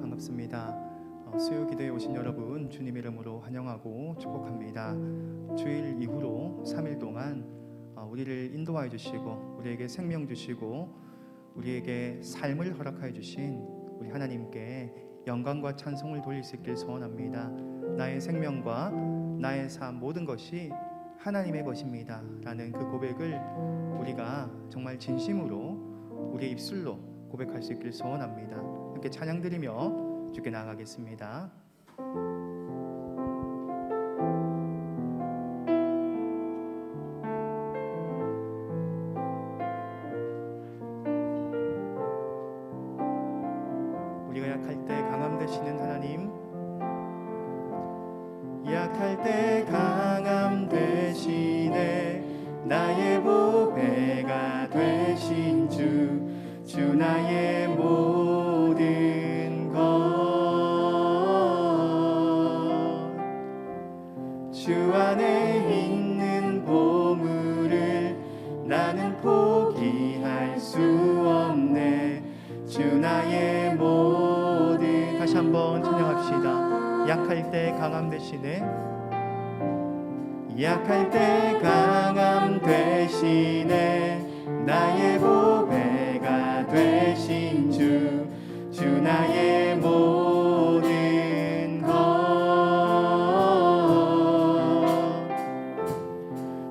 반갑습니다. 수요 기도에 오신 여러분 주님 이름으로 환영하고 축복합니다. 주일 이후로 3일 동안 우리를 인도하여 주시고 우리에게 생명 주시고 우리에게 삶을 허락하여 주신 우리 하나님께 영광과 찬송을 돌릴 수 있길 소원합니다. 나의 생명과 나의 삶 모든 것이 하나님의 것입니다 라는 그 고백을 우리가 정말 진심으로 우리의 입술로 고백할 수 있길 소원합니다. 함께 찬양 드리며 주께 나아가겠습니다. 우리가 약할 때 강함 되시는 하나님, 약할 때 강함 되시네 나의 보배가 되신 주 나의 모든 것, 주 안에 있는 보물을 나는 포기할 수 없네. 주 나의 모든, 다시 한번 찬양합시다. 약할 때 강함 되시네, 약할 때 강함 되시네 나의 보배가 되신 주 나의 모든 것,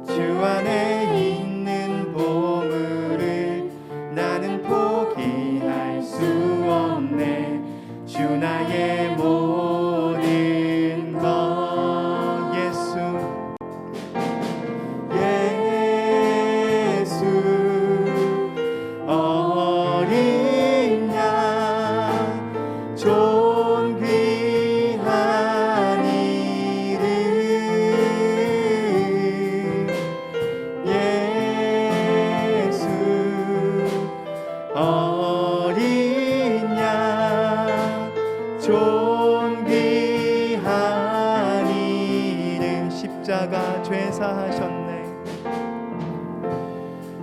주 안에 있는 보물을 나는 포기할 수 없네. 주 나의 모든 것, 예수 어린 양 존귀한 이름, 예수 어린 양 존귀한 이름. 십자가 죄사하셨네,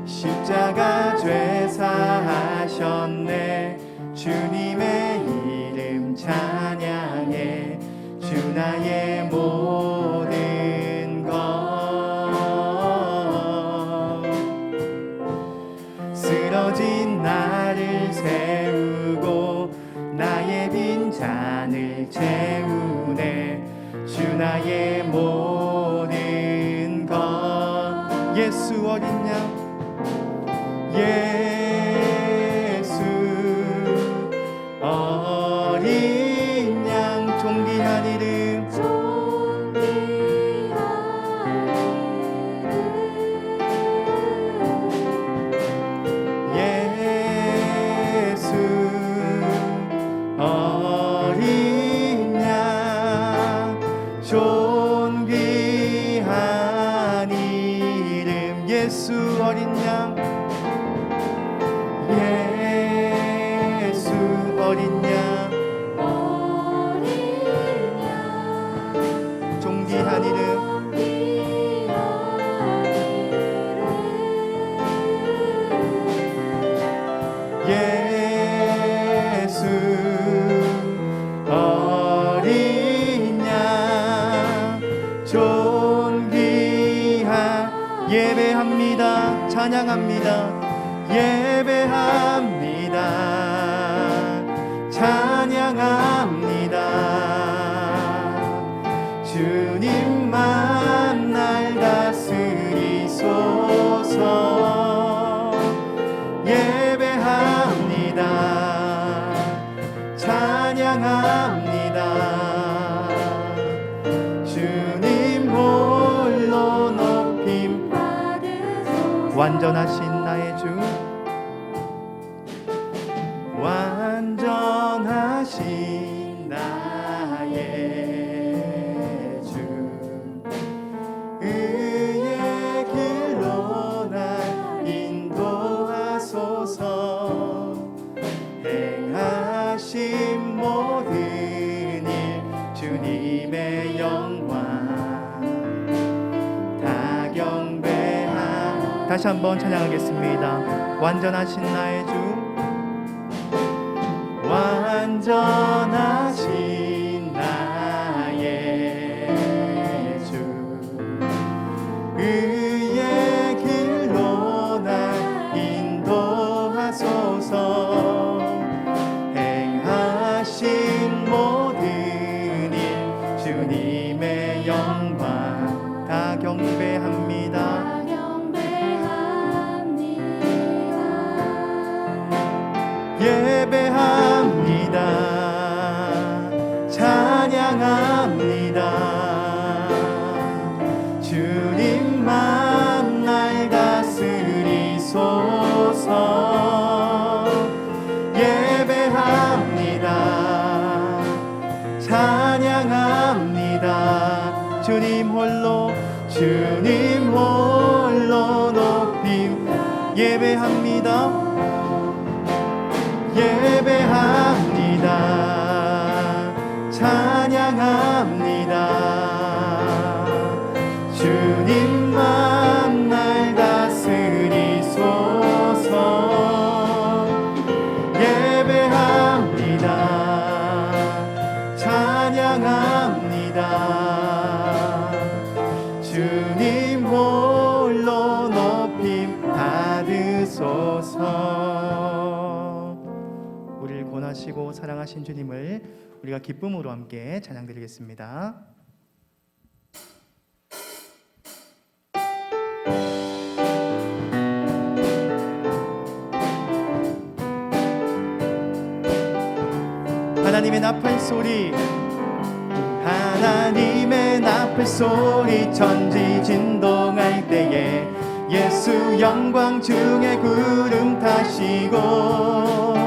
십자가 죄사하셨네. 주님의 이름 찬양해. 주 나의 모든 것, 쓰러진 나를 세우고 나의 빈잔을 채우네. 주 나의 모든 것, 예수 어린 양, 예수 어린 양 존귀한 이름, 예수 어린 양 존귀한 이름, 예수 어린 양, 예수 어린 양 존귀한 이름, 예수 어린 양 존귀한, 예배합니다. 찬양합니다. 예배합니다. 찬양합니다. 주님만 날 다스리소서. 예배합니다. 찬양합니다. 주님 홀로 높임 받으소서. 완전하신 나의 주, 완전하신 나의 주, 의의 길로 날 인도하소서. 행하신 모든 일 주님의 영광 다 경배하. 다시 한번 찬양하겠습니다. 완전하신 나의 주, 완전하신 예배합니다. 찬양합니다. 주님만 날 다스리소서. 예배합니다. 찬양합니다. 주님 홀로 높임. 예배합니다. 예배합니다. 찬양합니다. 주님만 날 다스리소서. 예배합니다. 찬양합니다. 주님 홀로 높임 받으소서. 우리를 권하시고 사랑하신 주님을 우리가 기쁨으로 함께 찬양드리겠습니다. 하나님의 나팔 소리, 하나님의 나팔 소리, 천지 진동할 때에 예수 영광 중에 구름 타시고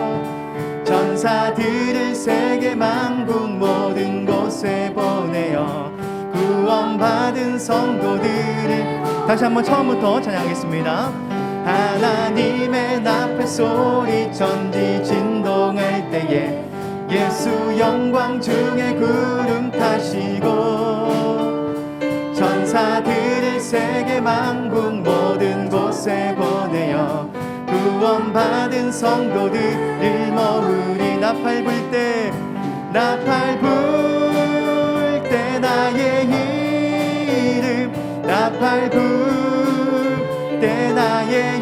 전사들을 세계 만국 모든 곳에 보내어 구원받은 성도들을 다시 한번 처음부터 찬양하겠습니다. 하나님의 나팔 소리, 천지 진동할 때에 예수 영광 중에 구름 타시고 전사들을 세계 만국 모든 곳에 보내어 구원받은 성도들을 모으리. 나팔 불 때, 나팔 불 때 나의 이름, 나팔 불 때 나의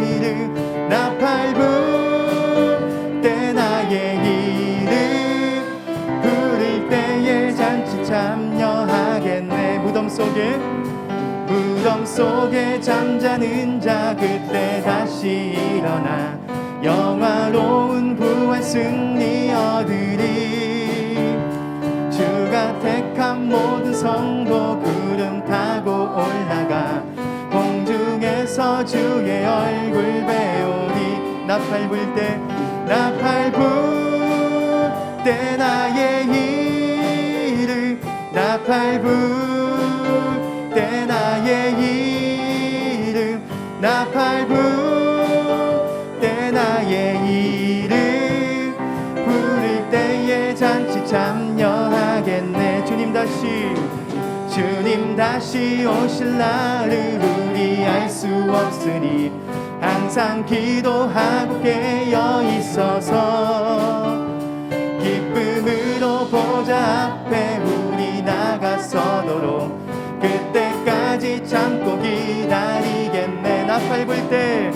이름, 나팔 불 때 나의 이름 부를 때에 잔치 참여하겠네. 무덤 속에 잠자는 자 그때 다시 일어나 영화로운 부활 승리 얻으리. 주가 택한 모든 성도 구름 타고 올라가 공중에서 주의 얼굴 배우리. 나팔 불 때, 나팔 불 때 나의 이름, 나팔 불 때 나의 이름, 나팔 불 때 나의 이름 부를 때에 잔치 참여하겠네. 주님 다시 오실 날을 우리 알 수 없으니 항상 기도하고 깨어 있어서 기쁨으로 보좌 앞에 우리 나가서도록 그때까지 참고 기다리겠네. 나팔 불 때,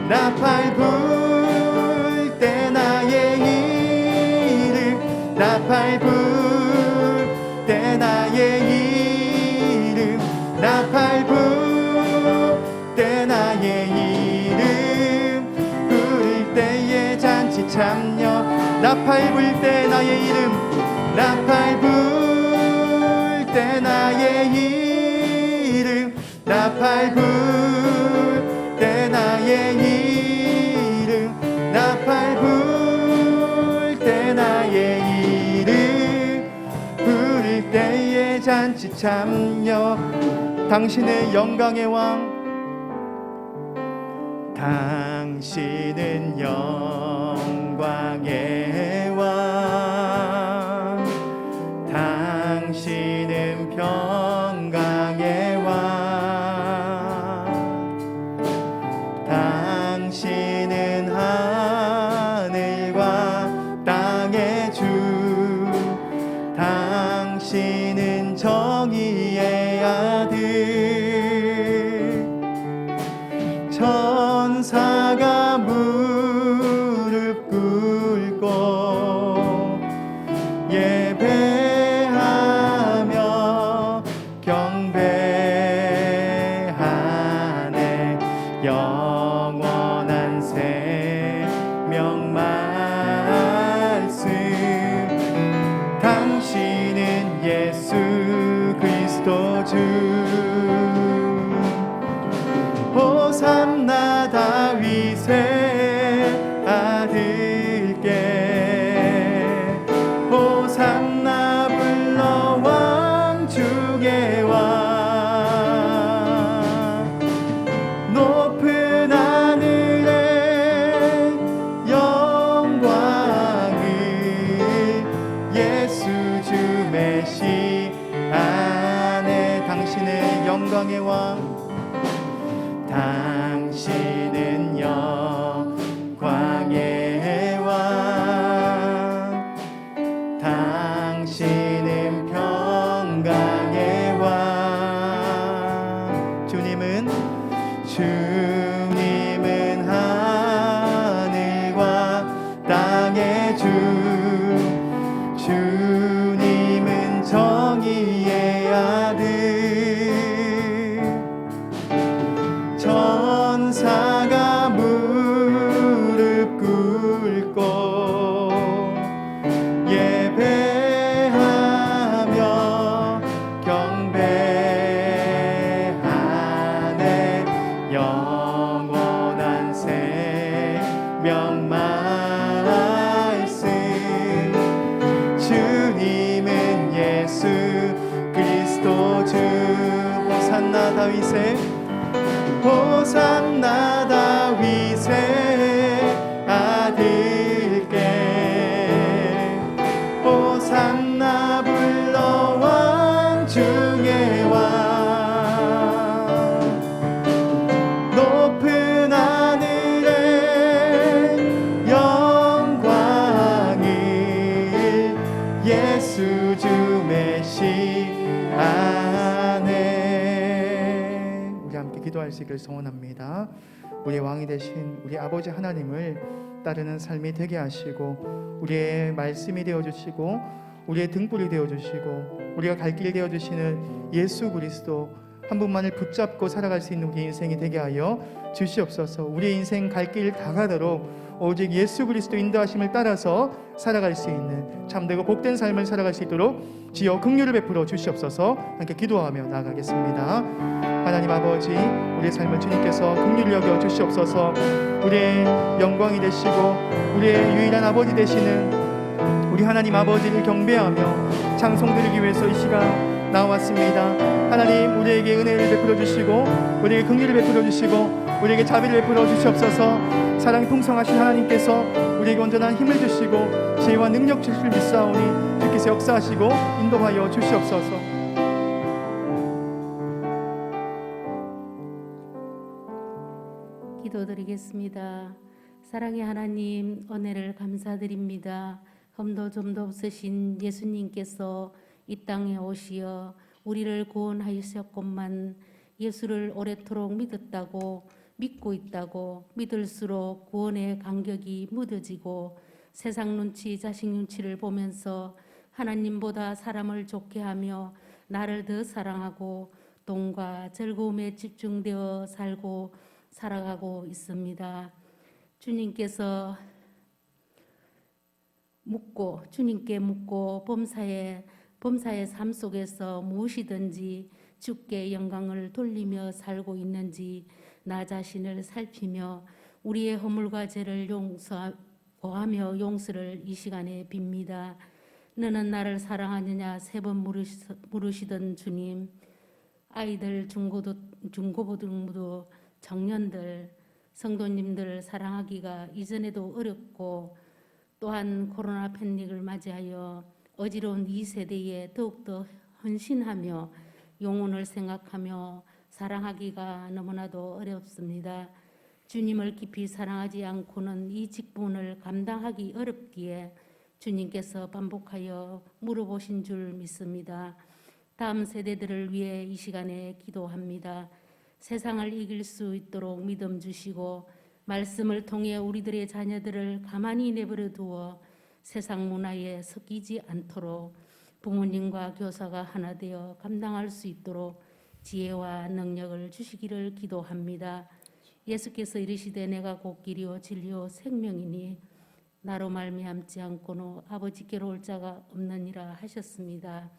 나팔 불 때 나의 이름, 나팔 불 때 나의 이름, 나팔 불 때 나의 이름 부를 때에 잔치 참여. 나팔 불 때 나의 이름, 나팔 불 때 나의 이름, 나팔 불 때 나의 이름, 나팔 불 때 나의 이름 부를 때에 잔치 참여. 당신의 영광의 왕, 당신은 영광의 왕, 당신은 평강의 왕, 당신은 하늘과 땅의 주, 당신은 정의의 아들. 천사가 물을 영광의 왕 당신은 영광의 왕 당신은 평강의 왕 주님은 하늘과 땅의 주 주님은 정의의 아들 천사가 무릎 꿇고 예배하며 경배하네 영원한 생명 말씀 주님은 예수 그리스도 주 호산나 다윗의 호산나 다윗의 아들께 호산나 불러 왕 중의 왕 높은 하늘에 영광을 예수 주 메시아네. 우리 함께 기도할 수 있기를 소원합니다. 우리의 왕이 되신 우리 아버지 하나님을 따르는 삶이 되게 하시고 우리의 말씀이 되어주시고 우리의 등불이 되어주시고 우리가 갈 길 되어주시는 예수 그리스도 한 분만을 붙잡고 살아갈 수 있는 우리 인생이 되게 하여 주시옵소서. 우리의 인생 갈 길 다 가도록 오직 예수 그리스도 인도하심을 따라서 살아갈 수 있는 참되고 복된 삶을 살아갈 수 있도록 주여 긍휼을 베풀어 주시옵소서. 함께 기도하며 나아가겠습니다. 하나님 아버지, 우리의 삶을 주님께서 긍휼히 여겨 주시옵소서. 우리의 영광이 되시고 우리의 유일한 아버지 되시는 우리 하나님 아버지를 경배하며 찬송 드리기 위해서 이 시간 나왔습니다. 하나님, 우리에게 은혜를 베풀어 주시고 우리에게 긍휼을 베풀어 주시고 우리에게 자비를 베풀어 주시옵소서. 사랑이 풍성하신 하나님께서 우리에게 온전한 힘을 주시고 지혜와 능력 주실 믿사오니 주께서 역사하시고 인도하여 주시옵소서. 기도드리겠습니다. 사랑의 하나님, 은혜를 감사드립니다. 흠도 점도 없으신 예수님께서 이 땅에 오시어 우리를 구원하셨건만 예수를 오래도록 믿고 있다고 믿을수록 구원의 간격이 무뎌지고 세상 눈치 자식 눈치를 보면서 하나님보다 사람을 좋게 하며 나를 더 사랑하고 돈과 즐거움에 집중되어 살아가고 있습니다. 주님께 묻고 범사의 삶 속에서 무엇이든지 주께 영광을 돌리며 살고 있는지 나 자신을 살피며 우리의 허물과 죄를 고하며 용서를 이 시간에 빕니다. 너는 나를 사랑하느냐 3번 물으시던 주님, 아이들, 중고등부 청년들, 성도님들 사랑하기가 이전에도 어렵고 또한 코로나 팬데믹을 맞이하여 어지러운 이 세대에 더욱더 헌신하며 영혼을 생각하며 사랑하기가 너무나도 어렵습니다. 주님을 깊이 사랑하지 않고는 이 직분을 감당하기 어렵기에 주님께서 반복하여 물어보신 줄 믿습니다. 다음 세대들을 위해 이 시간에 기도합니다. 세상을 이길 수 있도록 믿음 주시고 말씀을 통해 우리들의 자녀들을 가만히 내버려 두어 세상 문화에 섞이지 않도록 부모님과 교사가 하나 되어 감당할 수 있도록 지혜와 능력을 주시기를 기도합니다. 예수께서 이르시되 내가 곧 길이요 진리요 생명이니 나로 말미암지 않고는 아버지께로 올 자가 없느니라 하셨습니다.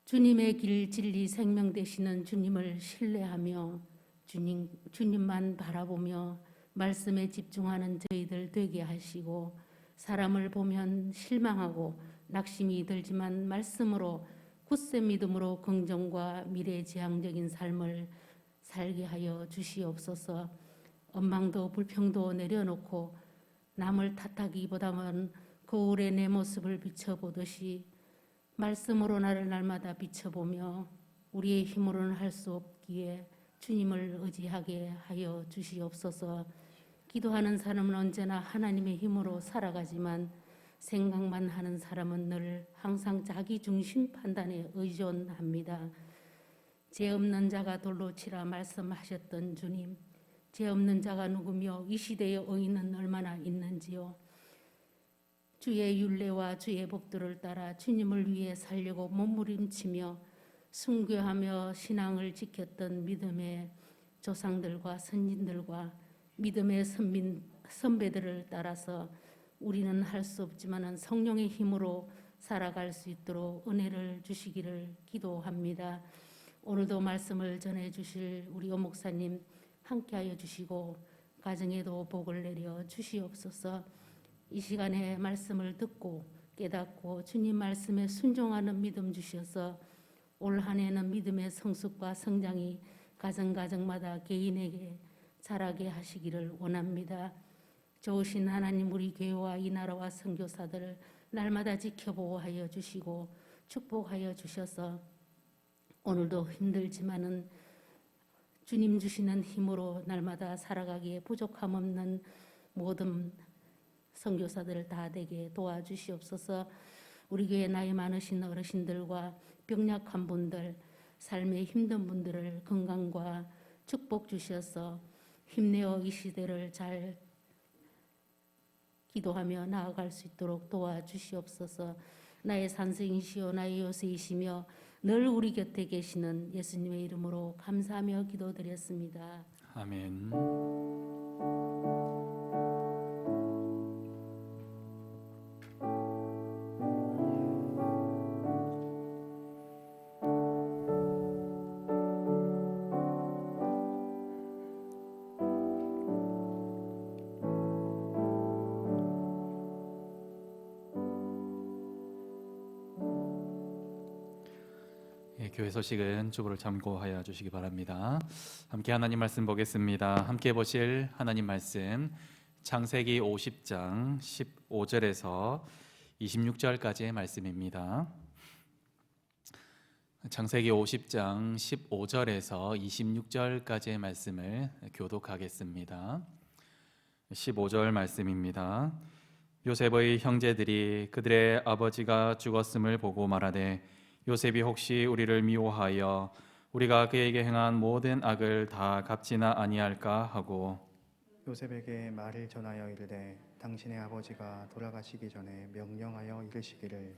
주님의 길 진리 생명 되시는 주님을 신뢰하며 주님만 바라보며 말씀에 집중하는 저희들 되게 하시고 사람을 보면 실망하고 낙심이 들지만 말씀으로 굳세 믿음으로 긍정과 미래지향적인 삶을 살게 하여 주시옵소서. 원망도 불평도 내려놓고 남을 탓하기보다는 거울에 내 모습을 비춰보듯이 말씀으로 나를 날마다 비춰보며 우리의 힘으로는 할 수 없기에 주님을 의지하게 하여 주시옵소서. 기도하는 사람은 언제나 하나님의 힘으로 살아가지만 생각만 하는 사람은 늘 항상 자기 중심 판단에 의존합니다. 죄 없는 자가 돌로 치라 말씀하셨던 주님, 죄 없는 자가 누구며 이 시대의 의인은 얼마나 있는지요. 주의 율례와 주의 법도를 따라 주님을 위해 살려고 몸부림치며 순교하며 신앙을 지켰던 믿음의 조상들과 선진들과 믿음의 선배들을 따라서 우리는 할 수 없지만 성령의 힘으로 살아갈 수 있도록 은혜를 주시기를 기도합니다. 오늘도 말씀을 전해 주실 우리 오목사님 함께하여 주시고 가정에도 복을 내려 주시옵소서. 이 시간에 말씀을 듣고 깨닫고 주님 말씀에 순종하는 믿음 주셔서 올 한 해는 믿음의 성숙과 성장이 가정가정마다 개인에게 자라게 하시기를 원합니다. 좋으신 하나님, 우리 교회와 이 나라와 선교사들을 날마다 지켜보호하여 주시고 축복하여 주셔서 오늘도 힘들지만은 주님 주시는 힘으로 날마다 살아가기에 부족함 없는 모든 선교사들을 다 되게 도와주시옵소서. 우리 교회 나이 많으신 어르신들과 병약한 분들, 삶에 힘든 분들을 건강과 축복 주셔서 힘내어 이 시대를 잘 기도하며 나아갈 수 있도록 도와주시옵소서. 나의 산성이시오 나의 요새이시며 늘 우리 곁에 계시는 예수님의 이름으로 감사하며 기도드렸습니다. 아멘. 교회 소식은 주보를 참고하여 주시기 바랍니다. 함께 하나님 말씀 보겠습니다. 함께 보실 하나님 말씀 창세기 50장 15절에서 26절까지의 말씀입니다. 창세기 50장 15절에서 26절까지의 말씀을 교독하겠습니다. 15절 말씀입니다. 요셉의 형제들이 그들의 아버지가 죽었음을 보고 말하되 요셉이 혹시 우리를 미워하여 우리가 그에게 행한 모든 악을 다 갚지나 아니할까 하고 요셉에게 말을 전하여 이르되 당신의 아버지가 돌아가시기 전에 명령하여 이르시기를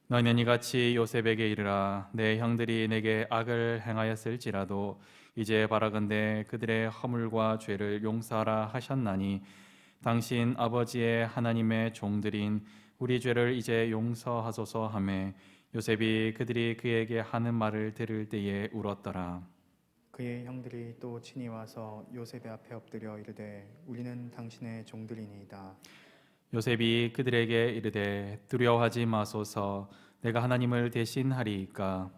너희는 이같이 요셉에게 이르라 내 형들이 내게 악을 행하였을지라도 이제 바라건대 그들의 허물과 죄를 용서하라 하셨나니 당신 아버지의 하나님의 종들인 우리 죄를 이제 용서하소서 하매 요셉이 그들이 그에게 하는 말을 들을 때에 울었더라. 그의 형들이 또 친히 와서 요셉의 앞에 엎드려 이르되 우리는 당신의 종들이니이다. 요셉이 그들에게 이르되 두려워하지 마소서 내가 하나님을 대신하리이까.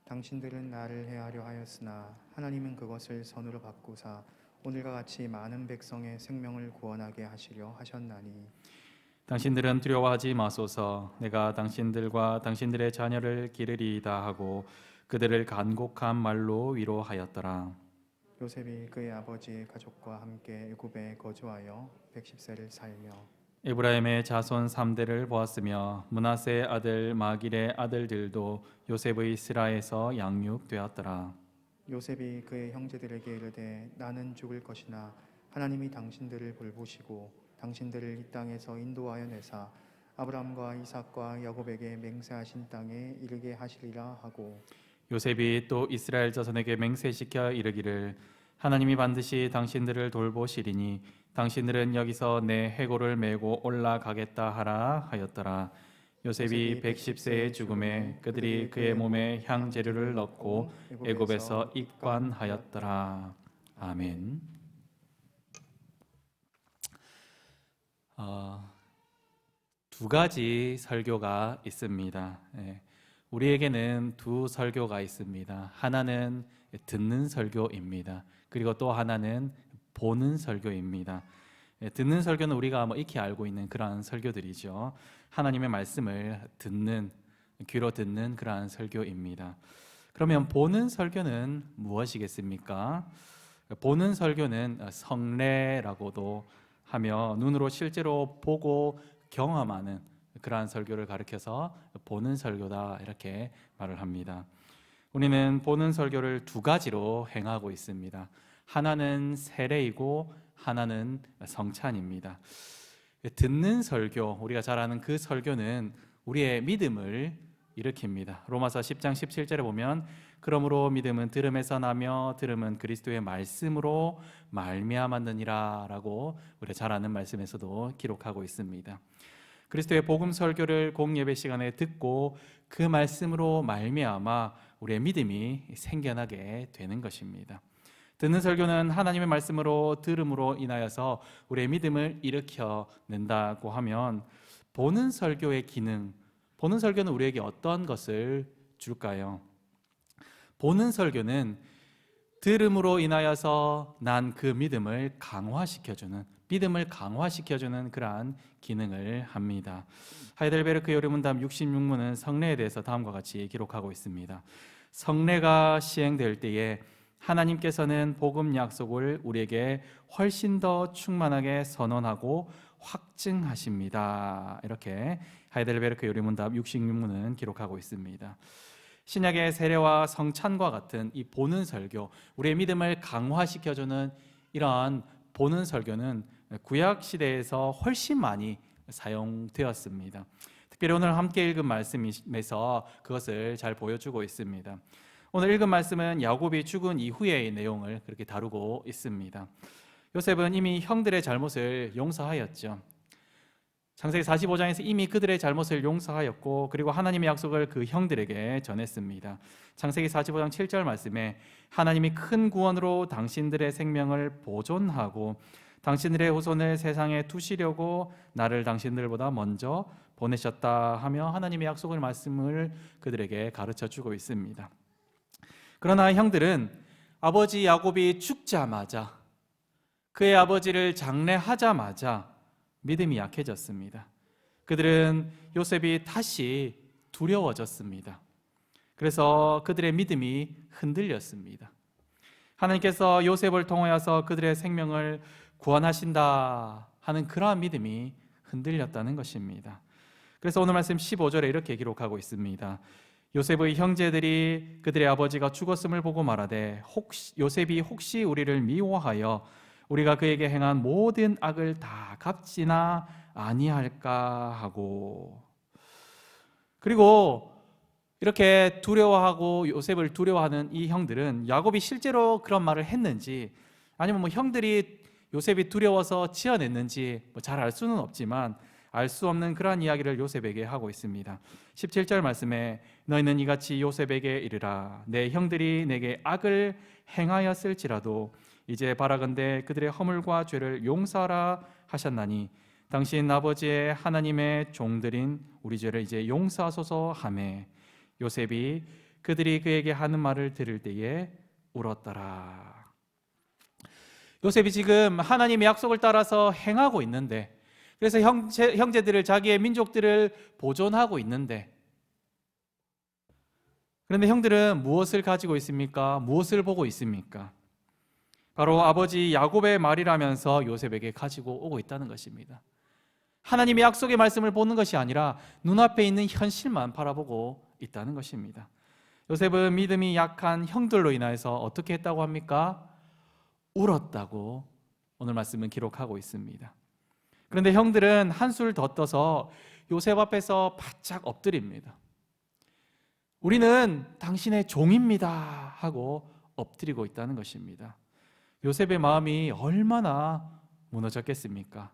당신들은 나를 해하려 하였으나 하나님은 그것을 선으로 바꾸사 오늘과 같이 많은 백성의 생명을 구원하게 하시려 하셨나니 당신들은 두려워하지 마소서 내가 당신들과 당신들의 자녀를 기르리이다 하고 그들을 간곡한 말로 위로하였더라. 요셉이 그의 아버지의 가족과 함께 애굽에 거주하여 110세를 살며 에브라임의 자손 3대를 보았으며 므낫세의 아들 마길의 아들들도 요셉의 스라에서 양육되었더라. 요셉이 그의 형제들에게 이르되 나는 죽을 것이나 하나님이 당신들을 돌보시고 당신들을 이 땅에서 인도하여 내사 아브라함과 이삭과 야곱에게 맹세하신 땅에 이르게 하시리라 하고 요셉이 또 이스라엘 자손에게 맹세시켜 이르기를 하나님이 반드시 당신들을 돌보시리니 당신들은 여기서 내 해골을 메고 올라가겠다 하라 하였더라. 요셉이 110세의 죽음에 그들이 그의 몸에 향재료를 넣고 애굽에서 입관하였더라. 아멘. 두 가지 설교가 있습니다. 우리에게는 두 설교가 있습니다. 하나는 듣는 설교입니다. 그리고 또 하나는 보는 설교입니다. 듣는 설교는 우리가 익히 알고 있는 그러한 설교들이죠. 하나님의 말씀을 듣는, 귀로 듣는 그러한 설교입니다. 그러면 보는 설교는 무엇이겠습니까? 보는 설교는 성례라고도 하며 눈으로 실제로 보고 경험하는 그러한 설교를 가리켜서 보는 설교다 이렇게 말을 합니다. 우리는 보는 설교를 두 가지로 행하고 있습니다. 하나는 세례이고 하나는 성찬입니다. 듣는 설교, 우리가 잘 아는 그 설교는 우리의 믿음을 일으킵니다. 로마서 10장 17절에 보면 그러므로 믿음은 들음에서 나며 들음은 그리스도의 말씀으로 말미암았느니라 라고 우리가 잘 아는 말씀에서도 기록하고 있습니다. 그리스도의 복음 설교를 공예배 시간에 듣고 그 말씀으로 말미암아 우리의 믿음이 생겨나게 되는 것입니다. 듣는 설교는 하나님의 말씀으로 들음으로 인하여서 우리의 믿음을 일으켜낸다고 하면 보는 설교의 기능, 보는 설교는 우리에게 어떤 것을 줄까요? 보는 설교는 들음으로 인하여서 난 그 믿음을 강화시켜주는 그러한 기능을 합니다. 하이델베르크 요리문답 66문은 성례에 대해서 다음과 같이 기록하고 있습니다. 성례가 시행될 때에 하나님께서는 복음 약속을 우리에게 훨씬 더 충만하게 선언하고 확증하십니다. 이렇게 하이델베르크 요리문답 66문은 기록하고 있습니다. 신약의 세례와 성찬과 같은 이 보는 설교, 우리의 믿음을 강화시켜주는 이러한 보는 설교는 구약 시대에서 훨씬 많이 사용되었습니다. 특별히 오늘 함께 읽은 말씀에서 그것을 잘 보여주고 있습니다. 오늘 읽은 말씀은 야곱이 죽은 이후의 내용을 그렇게 다루고 있습니다. 요셉은 이미 형들의 잘못을 용서하였죠. 창세기 45장에서 이미 그들의 잘못을 용서하였고 그리고 하나님의 약속을 그 형들에게 전했습니다. 창세기 45장 7절 말씀에 하나님이 큰 구원으로 당신들의 생명을 보존하고 당신들의 후손을 세상에 두시려고 나를 당신들보다 먼저 보내셨다 하며 하나님의 약속을 말씀을 그들에게 가르쳐 주고 있습니다. 그러나 형들은 아버지 야곱이 죽자마자 그의 아버지를 장례하자마자 믿음이 약해졌습니다. 그들은 요셉이 다시 두려워졌습니다. 그래서 그들의 믿음이 흔들렸습니다. 하나님께서 요셉을 통하여서 그들의 생명을 구원하신다 하는 그러한 믿음이 흔들렸다는 것입니다. 그래서 오늘 말씀 15절에 이렇게 기록하고 있습니다. 요셉의 형제들이 그들의 아버지가 죽었음을 보고 말하되 요셉이 혹시 우리를 미워하여 우리가 그에게 행한 모든 악을 다 갚지나 아니할까 하고, 그리고 이렇게 두려워하고 요셉을 두려워하는 이 형들은 야곱이 실제로 그런 말을 했는지 아니면 형들이 요셉이 두려워서 지어냈는지 잘 알 수는 없지만 알 수 없는 그러한 이야기를 요셉에게 하고 있습니다. 17절 말씀에 너희는 이같이 요셉에게 이르라 내 형들이 내게 악을 행하였을지라도 이제 바라건대 그들의 허물과 죄를 용서하라 하셨나니 당신 아버지의 하나님의 종들인 우리 죄를 이제 용서하소서 하매 요셉이 그들이 그에게 하는 말을 들을 때에 울었더라. 요셉이 지금 하나님의 약속을 따라서 행하고 있는데, 그래서 형제들을, 자기의 민족들을 보존하고 있는데, 그런데 형들은 무엇을 가지고 있습니까? 무엇을 보고 있습니까? 바로 아버지 야곱의 말이라면서 요셉에게 가지고 오고 있다는 것입니다. 하나님의 약속의 말씀을 보는 것이 아니라 눈앞에 있는 현실만 바라보고 있다는 것입니다. 요셉은 믿음이 약한 형들로 인하여서 어떻게 했다고 합니까? 울었다고 오늘 말씀은 기록하고 있습니다. 그런데 형들은 한술 더 떠서 요셉 앞에서 바짝 엎드립니다. 우리는 당신의 종입니다 하고 엎드리고 있다는 것입니다. 요셉의 마음이 얼마나 무너졌겠습니까?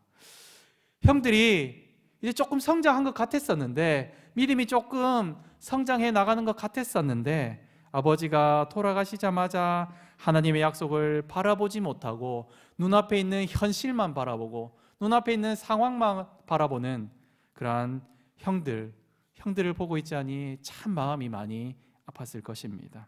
형들이 이제 조금 성장한 것 같았었는데, 믿음이 조금 성장해 나가는 것 같았었는데, 아버지가 돌아가시자마자 하나님의 약속을 바라보지 못하고 눈앞에 있는 현실만 바라보고 눈앞에 있는 상황만 바라보는 그러한 형들을 보고 있자니 참 마음이 많이 아팠을 것입니다.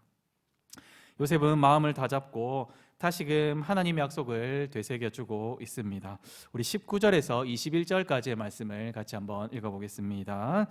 요셉은 마음을 다잡고 다시금 하나님의 약속을 되새겨주고 있습니다. 우리 19절에서 21절까지의 말씀을 같이 한번 읽어보겠습니다.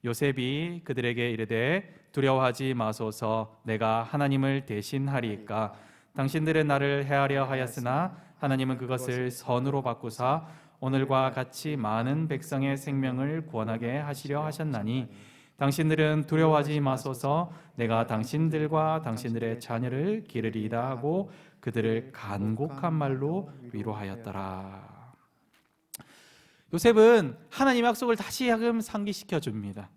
요셉이 그들에게 이르되 두려워하지 마소서, 내가 하나님을 대신하리이까. 당신들은 나를 해하려 하였으나 하나님은 그것을 선으로 바꾸사 오늘과 같이 많은 백성의 생명을 구원하게 하시려 하셨나니 당신들은 두려워하지 마소서, 내가 당신들과 당신들의 자녀를 기르리이다 하고 그들을 간곡한 말로 위로하였더라. 요셉은 하나님의 약속을 다시금 상기시켜 줍니다.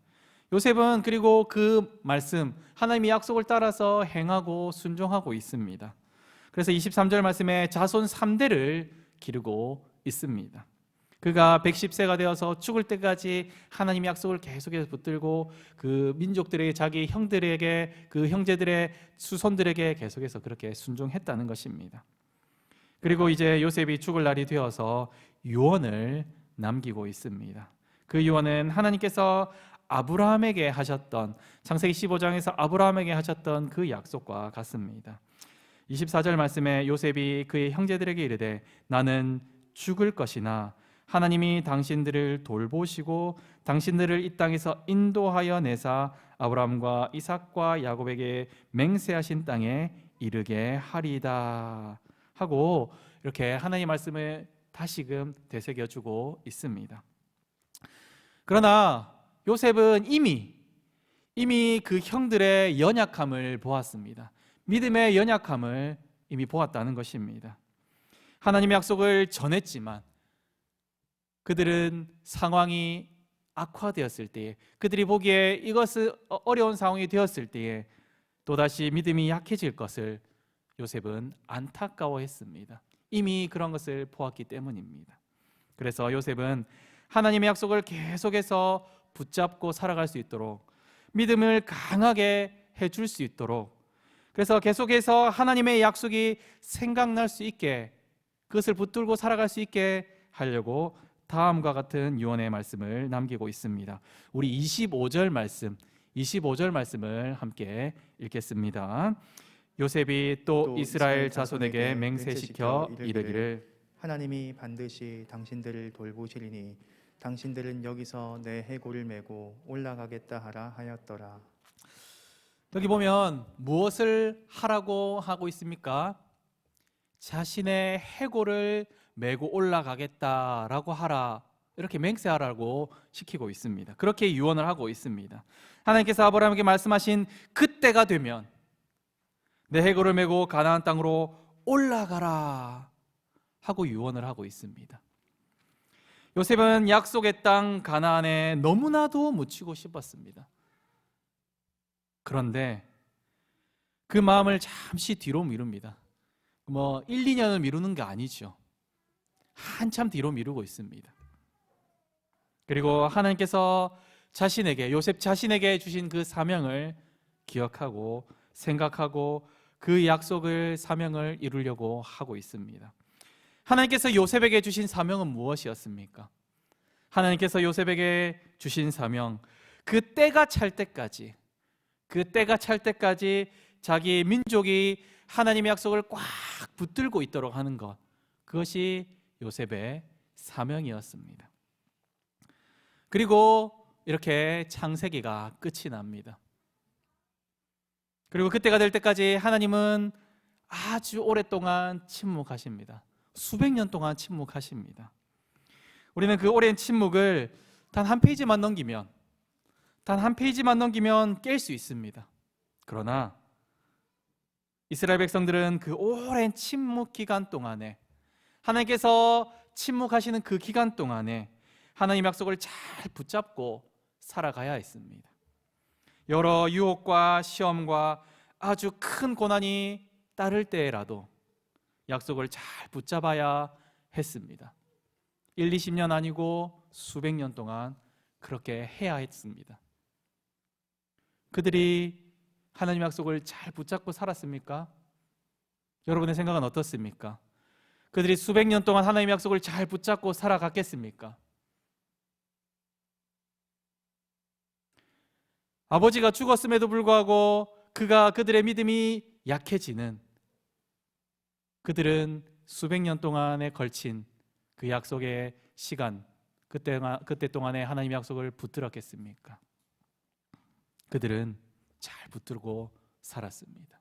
요셉은 그리고 그 말씀, 하나님의 약속을 따라서 행하고 순종하고 있습니다. 그래서 23절 말씀에 자손 3대를 기르고 있습니다. 그가 110세가 되어서 죽을 때까지 하나님의 약속을 계속해서 붙들고 그 민족들에게, 자기 형들에게, 그 형제들의 수손들에게 계속해서 그렇게 순종했다는 것입니다. 그리고 이제 요셉이 죽을 날이 되어서 유언을 남기고 있습니다. 그 유언은 하나님께서 아브라함에게 하셨던, 창세기 15장에서 아브라함에게 하셨던 그 약속과 같습니다. 24절 말씀에 요셉이 그의 형제들에게 이르되 나는 죽을 것이나 하나님이 당신들을 돌보시고 당신들을 이 땅에서 인도하여 내사 아브라함과 이삭과 야곱에게 맹세하신 땅에 이르게 하리이다 하고 이렇게 하나님의 말씀을 다시금 되새겨주고 있습니다. 그러나 요셉은 이미 그 형들의 연약함을 보았습니다. 믿음의 연약함을 이미 보았다는 것입니다. 하나님의 약속을 전했지만 그들은 상황이 악화되었을 때에, 그들이 보기에 이것은 어려운 상황이 되었을 때에 또다시 믿음이 약해질 것을 요셉은 안타까워했습니다. 이미 그런 것을 보았기 때문입니다. 그래서 요셉은 하나님의 약속을 계속해서 붙잡고 살아갈 수 있도록, 믿음을 강하게 해줄 수 있도록, 그래서 계속해서 하나님의 약속이 생각날 수 있게, 그것을 붙들고 살아갈 수 있게 하려고 다음과 같은 유언의 말씀을 남기고 있습니다. 우리 25절 말씀을 함께 읽겠습니다. 요셉이 또 이스라엘 자손에게 맹세시켜 이르기를 하나님이 반드시 당신들을 돌보시리니 당신들은 여기서 내 해골을 메고 올라가겠다 하라 하였더라. 여기 보면 무엇을 하라고 하고 있습니까? 자신의 해골을 메고 올라가겠다라고 하라, 이렇게 맹세하라고 시키고 있습니다. 그렇게 유언을 하고 있습니다. 하나님께서 아브라함에게 말씀하신 그때가 되면 내 해골을 메고 가나안 땅으로 올라가라 하고 유언을 하고 있습니다. 요셉은 약속의 땅 가나안에 너무나도 묻히고 싶었습니다. 그런데 그 마음을 잠시 뒤로 미룹니다. 1, 2년을 미루는 게 아니죠. 한참 뒤로 미루고 있습니다. 그리고 하나님께서 요셉 자신에게 주신 그 사명을 기억하고 생각하고 그 약속을, 사명을 이루려고 하고 있습니다. 하나님께서 요셉에게 주신 사명은 무엇이었습니까? 하나님께서 요셉에게 주신 사명, 그 때가 찰 때까지 자기 민족이 하나님의 약속을 꽉 붙들고 있도록 하는 것, 그것이 요셉의 사명이었습니다. 그리고 이렇게 창세기가 끝이 납니다. 그리고 그때가 될 때까지 하나님은 아주 오랫동안 침묵하십니다. 수백 년 동안 침묵하십니다. 우리는 그 오랜 침묵을 단 한 페이지만 넘기면 깰 수 있습니다. 그러나 이스라엘 백성들은 그 오랜 침묵 기간 동안에, 하나님께서 침묵하시는 그 기간 동안에 하나님의 약속을 잘 붙잡고 살아가야 했습니다. 여러 유혹과 시험과 아주 큰 고난이 따를 때라도 약속을 잘 붙잡아야 했습니다. 1, 20년 아니고 수백 년 동안 그렇게 해야 했습니다. 그들이 하나님의 약속을 잘 붙잡고 살았습니까? 여러분의 생각은 어떻습니까? 그들이 수백 년 동안 하나님의 약속을 잘 붙잡고 살아갔겠습니까? 아버지가 죽었음에도 불구하고 그들의 믿음이 약해지는, 그들은 수백 년 동안에 걸친 그 약속의 시간, 그때 동안에 하나님의 약속을 붙들었겠습니까? 그들은 잘 붙들고 살았습니다.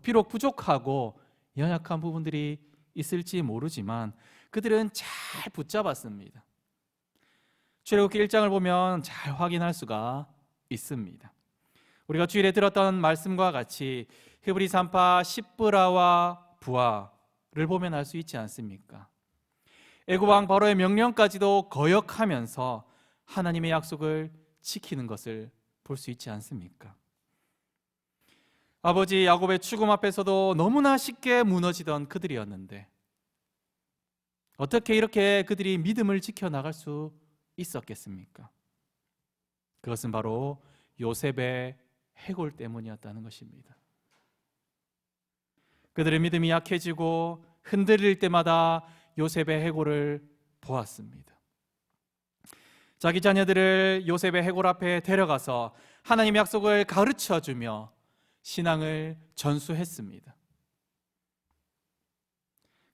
비록 부족하고 연약한 부분들이 있을지 모르지만 그들은 잘 붙잡았습니다. 출애굽기 1장을 보면 잘 확인할 수가 있습니다. 우리가 주일에 들었던 말씀과 같이 히브리 산파 십브라와 부하를 보면 알 수 있지 않습니까? 애굽 왕 바로의 명령까지도 거역하면서 하나님의 약속을 지키는 것을 볼 수 있지 않습니까? 아버지 야곱의 죽음 앞에서도 너무나 쉽게 무너지던 그들이었는데 어떻게 이렇게 그들이 믿음을 지켜나갈 수 있었겠습니까? 그것은 바로 요셉의 해골 때문이었다는 것입니다. 그들의 믿음이 약해지고 흔들릴 때마다 요셉의 해골을 보았습니다. 자기 자녀들을 요셉의 해골 앞에 데려가서 하나님의 약속을 가르쳐주며 신앙을 전수했습니다.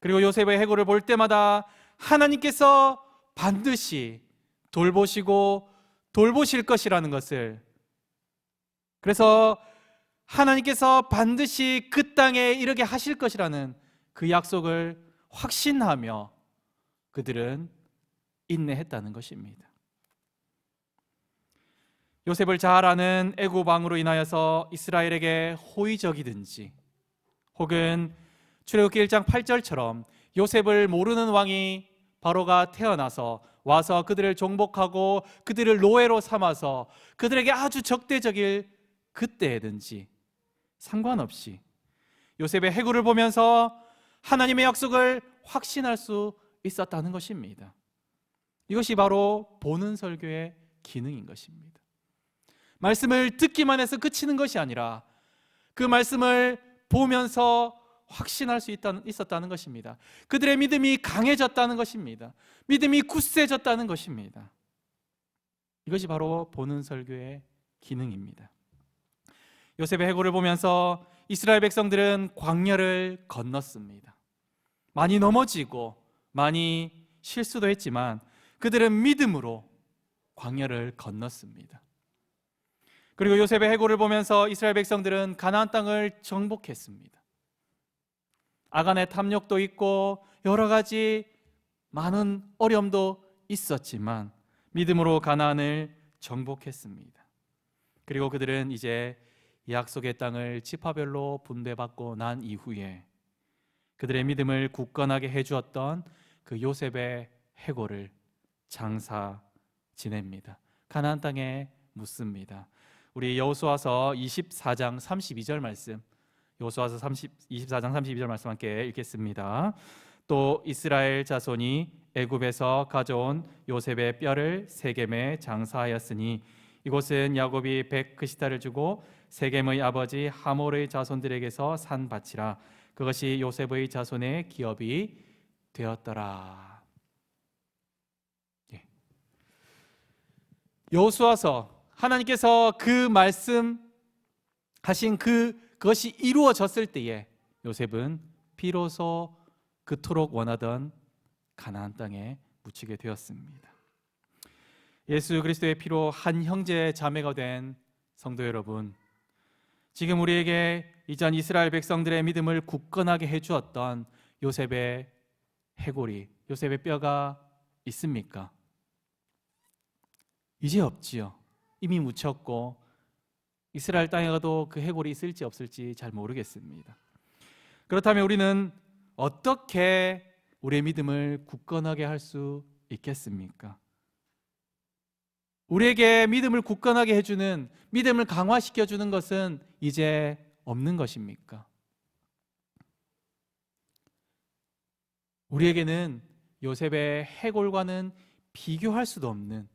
그리고 요셉의 해골을 볼 때마다 하나님께서 반드시 돌보실 것이라는 것을, 그래서 하나님께서 반드시 그 땅에 이르게 하실 것이라는 그 약속을 확신하며 그들은 인내했다는 것입니다. 요셉을 잘 아는 애굽 왕으로 인하여서 이스라엘에게 호의적이든지 혹은 출애굽기 1장 8절처럼 요셉을 모르는 왕이 바로가 태어나서 와서 그들을 정복하고 그들을 노예로 삼아서 그들에게 아주 적대적일 그때든지 상관없이 요셉의 해골을 보면서 하나님의 약속을 확신할 수 있었다는 것입니다. 이것이 바로 보는 설교의 기능인 것입니다. 말씀을 듣기만 해서 그치는 것이 아니라 그 말씀을 보면서 확신할 수 있었다는 것입니다. 그들의 믿음이 강해졌다는 것입니다. 믿음이 굳세졌다는 것입니다. 이것이 바로 보는 설교의 기능입니다. 요셉의 해골을 보면서 이스라엘 백성들은 광야를 건넜습니다. 많이 넘어지고 많이 실수도 했지만 그들은 믿음으로 광야를 건넜습니다. 그리고 요셉의 해골을 보면서 이스라엘 백성들은 가나안 땅을 정복했습니다. 아간의 탐욕도 있고 여러 가지 많은 어려움도 있었지만 믿음으로 가나안을 정복했습니다. 그리고 그들은 이제 약속의 땅을 지파별로 분배받고 난 이후에 그들의 믿음을 굳건하게 해주었던 그 요셉의 해골을 장사 지냅니다. 가나안 땅에 묻습니다. 우리 여호수아서 24장 32절 말씀, 여호수아서 24장 32절 말씀 함께 읽겠습니다. 또 이스라엘 자손이 애굽에서 가져온 요셉의 뼈를 세겜에 장사하였으니 이곳은 야곱이 백그시타를 주고 세겜의 아버지 하몰의 자손들에게서 산 밭이라. 그것이 요셉의 자손의 기업이 되었더라. 여호수아서 하나님께서 그 말씀하신 그것이 이루어졌을 때에 요셉은 비로소 그토록 원하던 가나안 땅에 묻히게 되었습니다. 예수 그리스도의 피로 한 형제 자매가 된 성도 여러분, 지금 우리에게 이전 이스라엘 백성들의 믿음을 굳건하게 해주었던 요셉의 해골이, 요셉의 뼈가 있습니까? 이제 없지요. 이미 묻혔고 이스라엘 땅에 가도 그 해골이 있을지 없을지 잘 모르겠습니다. 그렇다면 우리는 어떻게 우리의 믿음을 굳건하게 할 수 있겠습니까? 우리에게 믿음을 굳건하게 해주는, 믿음을 강화시켜주는 것은 이제 없는 것입니까? 우리에게는 요셉의 해골과는 비교할 수도 없는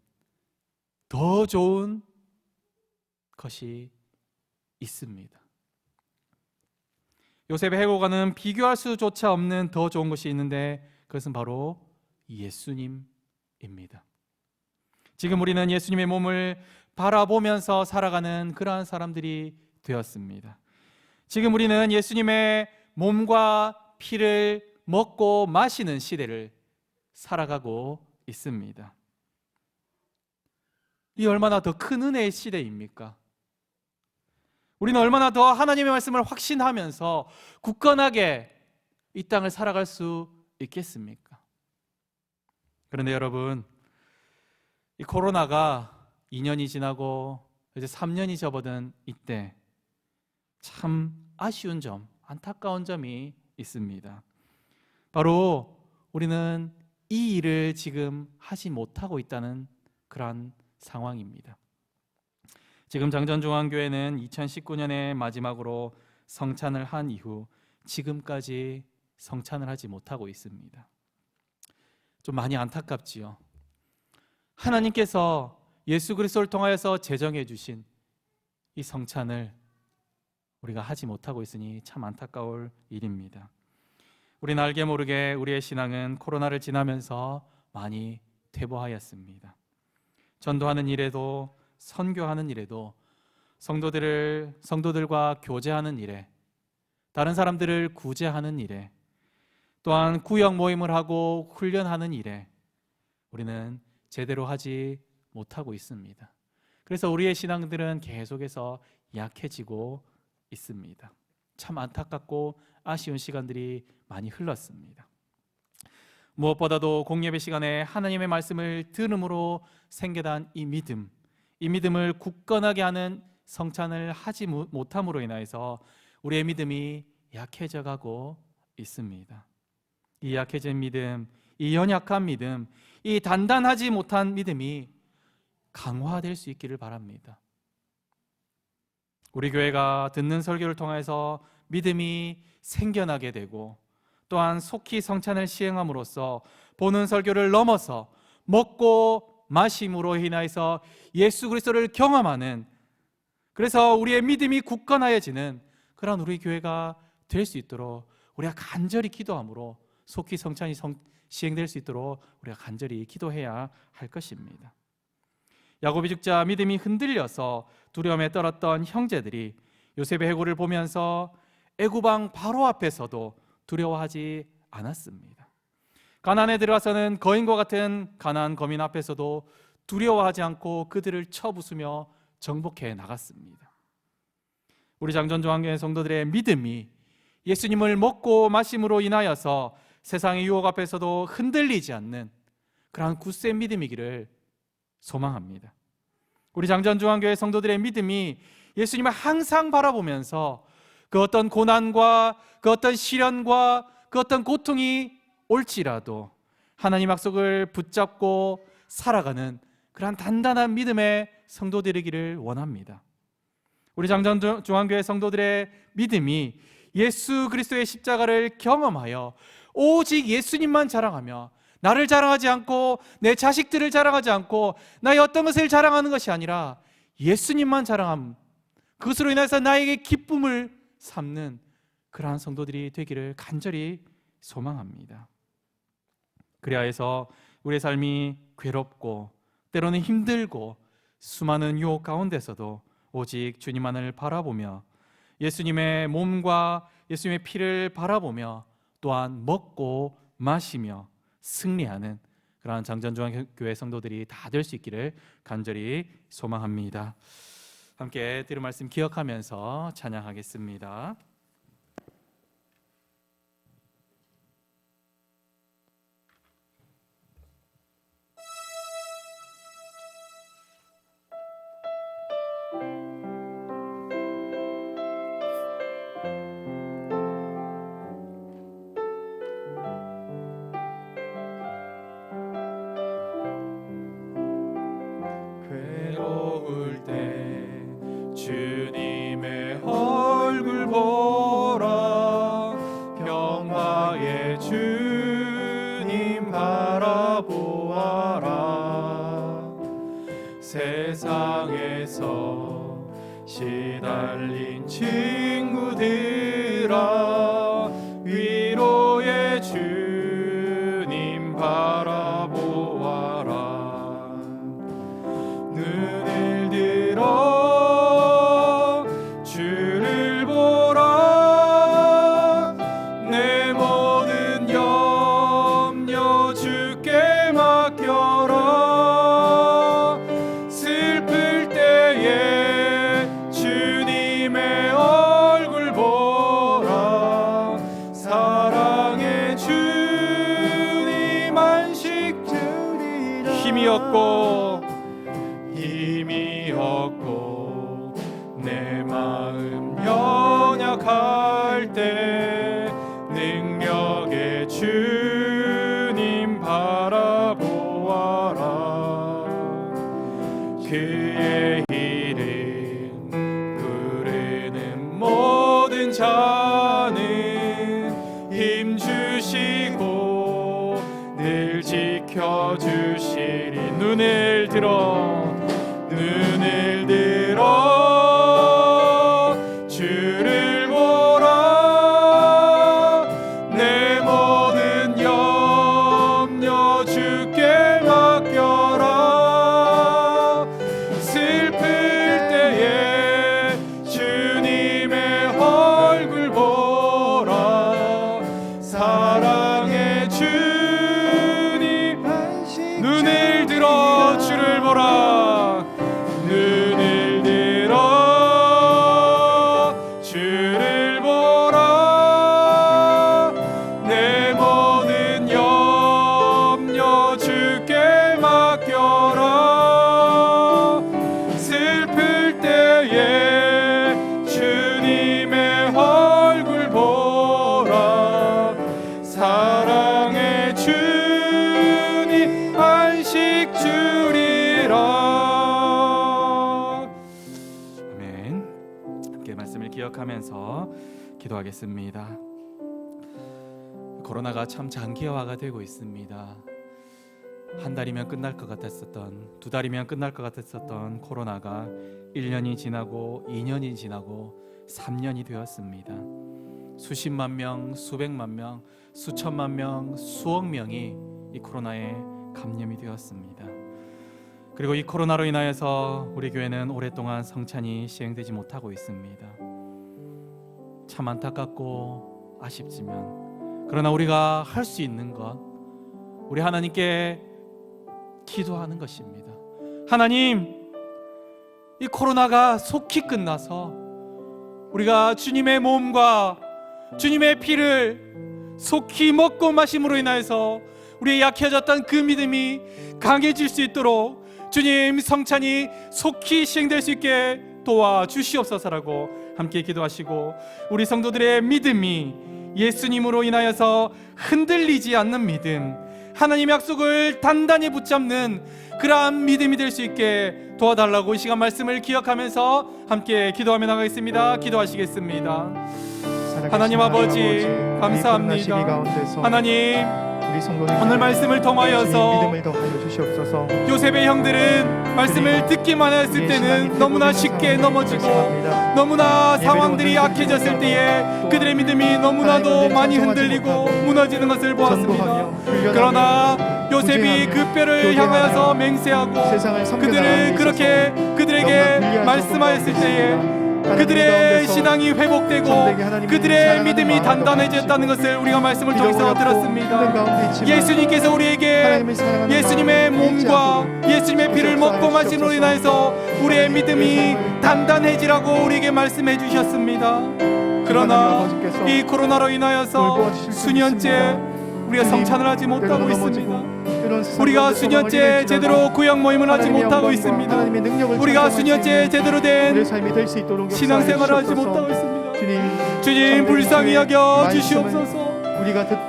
더 좋은 것이 있습니다. 요셉의 해골과는 비교할 수조차 없는 더 좋은 것이 있는데 그것은 바로 예수님입니다. 지금 우리는 예수님의 몸을 바라보면서 살아가는 그러한 사람들이 되었습니다. 지금 우리는 예수님의 몸과 피를 먹고 마시는 시대를 살아가고 있습니다. 이 얼마나 더 큰 은혜의 시대입니까? 우리는 얼마나 더 하나님의 말씀을 확신하면서 굳건하게 이 땅을 살아갈 수 있겠습니까? 그런데 여러분, 이 코로나가 2년이 지나고 이제 3년이 접어든 이때 참 아쉬운 점, 안타까운 점이 있습니다. 바로 우리는 이 일을 지금 하지 못하고 있다는 그러한 상황입니다. 지금 장전중앙교회는 2019년에 마지막으로 성찬을 한 이후 지금까지 성찬을 하지 못하고 있습니다. 좀 많이 안타깝지요. 하나님께서 예수 그리스도를 통하여서 제정해 주신 이 성찬을 우리가 하지 못하고 있으니 참 안타까울 일입니다. 우리는 알게 모르게 우리의 신앙은 코로나를 지나면서 많이 퇴보하였습니다. 전도하는 일에도 선교하는 일에도 성도들과 교제하는 일에, 다른 사람들을 구제하는 일에, 또한 구역 모임을 하고 훈련하는 일에 우리는 제대로 하지 못하고 있습니다. 그래서 우리의 신앙들은 계속해서 약해지고 있습니다. 참 안타깝고 아쉬운 시간들이 많이 흘렀습니다. 무엇보다도 공예배 시간에 하나님의 말씀을 들음으로 생겨난 이 믿음을 굳건하게 하는 성찬을 하지 못함으로 인하여서 우리의 믿음이 약해져 가고 있습니다. 이 약해진 믿음, 이 연약한 믿음, 이 단단하지 못한 믿음이 강화될 수 있기를 바랍니다. 우리 교회가 듣는 설교를 통해서 믿음이 생겨나게 되고, 또한 속히 성찬을 시행함으로써 보는 설교를 넘어서 먹고 마심으로 인하여서 예수 그리스도를 경험하는, 그래서 우리의 믿음이 굳건하여지는 그런 우리 교회가 될 수 있도록 우리가 간절히 기도함으로 속히 성찬이 시행될 수 있도록 우리가 간절히 기도해야 할 것입니다. 야고보 죽자 믿음이 흔들려서 두려움에 떨었던 형제들이 요셉의 해고를 보면서 애굽왕 바로 앞에서도 두려워하지 않았습니다. 가나안에 들어가서는 거인과 같은 가나안 거민 앞에서도 두려워하지 않고 그들을 쳐부수며 정복해 나갔습니다. 우리 장전중앙교회 성도들의 믿음이 예수님을 먹고 마심으로 인하여서 세상의 유혹 앞에서도 흔들리지 않는 그러한 굳센 믿음이기를 소망합니다. 우리 장전중앙교회 성도들의 믿음이 예수님을 항상 바라보면서 그 어떤 고난과 그 어떤 시련과 그 어떤 고통이 올지라도 하나님 약속을 붙잡고 살아가는 그러한 단단한 믿음의 성도들이기를 원합니다. 우리 장전중앙교회 성도들의 믿음이 예수 그리스도의 십자가를 경험하여 오직 예수님만 자랑하며 나를 자랑하지 않고 내 자식들을 자랑하지 않고 나의 어떤 것을 자랑하는 것이 아니라 예수님만 자랑함, 그것으로 인해서 나에게 기쁨을 삼는 그러한 성도들이 되기를 간절히 소망합니다. 그래야 해서 우리의 삶이 괴롭고 때로는 힘들고 수많은 유혹 가운데서도 오직 주님만을 바라보며 예수님의 몸과 예수님의 피를 바라보며 또한 먹고 마시며 승리하는 그러한 장전중앙교회 성도들이 다 될 수 있기를 간절히 소망합니다. 함께 들은 말씀 기억하면서 찬양하겠습니다. 괴로울 때 주님의 얼굴 보라, 평화의 주님 바라보아라. 세상에서 시달린 친구들아, 위로의 주님 바라보아라. 눈을 들어 주를 보라, 내 힘이 없고 내 마음 연약할 때 능력의 주님 바라보아라. 그의 이름 부르는 모든 자는 힘 주시고 늘 지켜주시리. 눈을 들어 주를 보라. 내 모든 염려 주께 맡겨라. 슬플 때에 주님의 얼굴 보라. 사랑의 주님 눈을 들어 주를 보라. 눈을 들어 주를 보라. 내 모든 염려 주께 맡겨라. 슬플 때에 주님의 얼굴 보라. 사랑의 주님 안식 주리라. 아멘. 함께 말씀을 기억하면서 기도하겠습니다. 코로나가 참 장기화가 되고 있습니다. 한 달이면 끝날 것 같았었던, 두 달이면 끝날 것 같았었던 코로나가 1년이 지나고 2년이 지나고 3년이 되었습니다. 수십만 명, 수백만 명, 수천만 명, 수억 명이 이 코로나에 감염이 되었습니다. 그리고 이 코로나로 인하여서 우리 교회는 오랫동안 성찬이 시행되지 못하고 있습니다. 참 안타깝고 아쉽지만, 그러나 우리가 할 수 있는 것, 우리 하나님께 기도하는 것입니다. 하나님, 이 코로나가 속히 끝나서 우리가 주님의 몸과 주님의 피를 속히 먹고 마심으로 인하여서 우리의 약해졌던 그 믿음이 강해질 수 있도록 주님 성찬이 속히 시행될 수 있게 도와주시옵소서라고 함께 기도하시고, 우리 성도들의 믿음이 예수님으로 인하여서 흔들리지 않는 믿음, 하나님의 약속을 단단히 붙잡는 그러한 믿음이 될 수 있게 도와달라고 이 시간 말씀을 기억하면서 함께 기도하며 나가겠습니다. 기도하시겠습니다. 하나님 아버지 감사합니다. 하나님, 오늘 말씀을 통하여서 요셉의 형들은 말씀을 듣기만 했을 때는 너무나 쉽게 넘어지고 너무나 상황들이 약해졌을 때에 그들의 믿음이 너무나도 많이 흔들리고 무너지는 것을 보았습니다. 그러나 요셉이 그 뼈를 향하여서 맹세하고 그들을 그렇게 그들에게 말씀하였을 때에 그들의 신앙이 회복되고 그들의 믿음이 단단해졌다는 것을 우리가 말씀을 통해서 들었습니다. 예수님께서 우리에게 예수님의 몸과 예수님의 피를 먹고 마심으로 인하여서 우리의 믿음이 단단해지라고 우리에게 말씀해 주셨습니다. 그러나 이 코로나로 인하여서 수년째 우리가 성찬을 하지 못하고 있습니다. 우리가 수년째 제대로 구역 모임을 하지 못하고 있습니다. 우리가 수년째 제대로 된 신앙생활을 하지 못하고 있습니다. 주님 불쌍히 여겨 주시옵소서.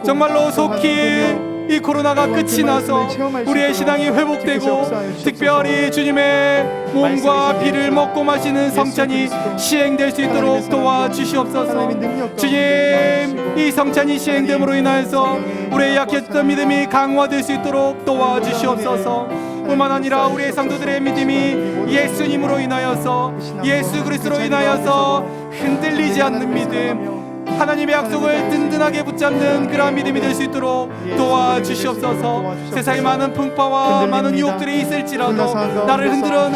정말로 속히 이 코로나가 끝이 나서 우리의 신앙이 회복되고 특별히 주님의 몸과 피를 먹고 마시는 성찬이 시행될 수 있도록 도와주시옵소서. 주님, 이 성찬이 시행됨으로 인하여서 우리의 약했던 믿음이 강화될 수 있도록 도와주시옵소서. 뿐만 아니라 우리의 성도들의 믿음이 예수님으로 인하여서, 예수 그리스도로 인하여서 흔들리지 않는 믿음, 하나님의 약속을 든든하게 붙잡는 그러한 믿음이 될 수 있도록 도와주시옵소서. 세상에 많은 풍파와 많은 유혹들이 있을지라도, 나를 흔들어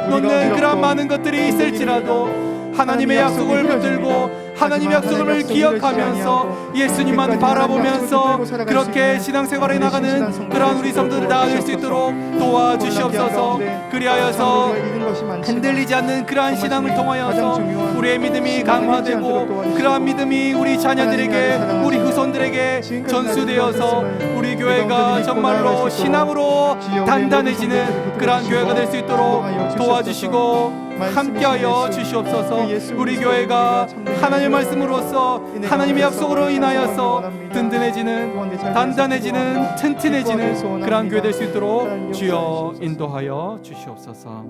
놓는 그러한 많은 것들이 있을지라도 하나님의 약속을 붙들고 하나님의 약속을 기억하면서 예수님만 바라보면서 그렇게 신앙생활에 나가는 그러한 우리 성도들 다 될 수 있도록 도와주시옵소서. 그리하여서 흔들리지 않는 그러한 신앙을 통하여서 우리의 믿음이 강화되고 그러한 믿음이 우리 자녀들에게 우리 후손들에게 전수되어서 우리 교회가 정말로 신앙으로 단단해지는 그러한 교회가 될 수 있도록 도와주시고 함께하여 주시옵소서. 우리 교회가 하나님의 말씀으로서 하나님의 약속으로 인하여서 든든해지는 단단해지는 튼튼해지는 그러한 교회 될 수 있도록 주여 인도하여 주시옵소서.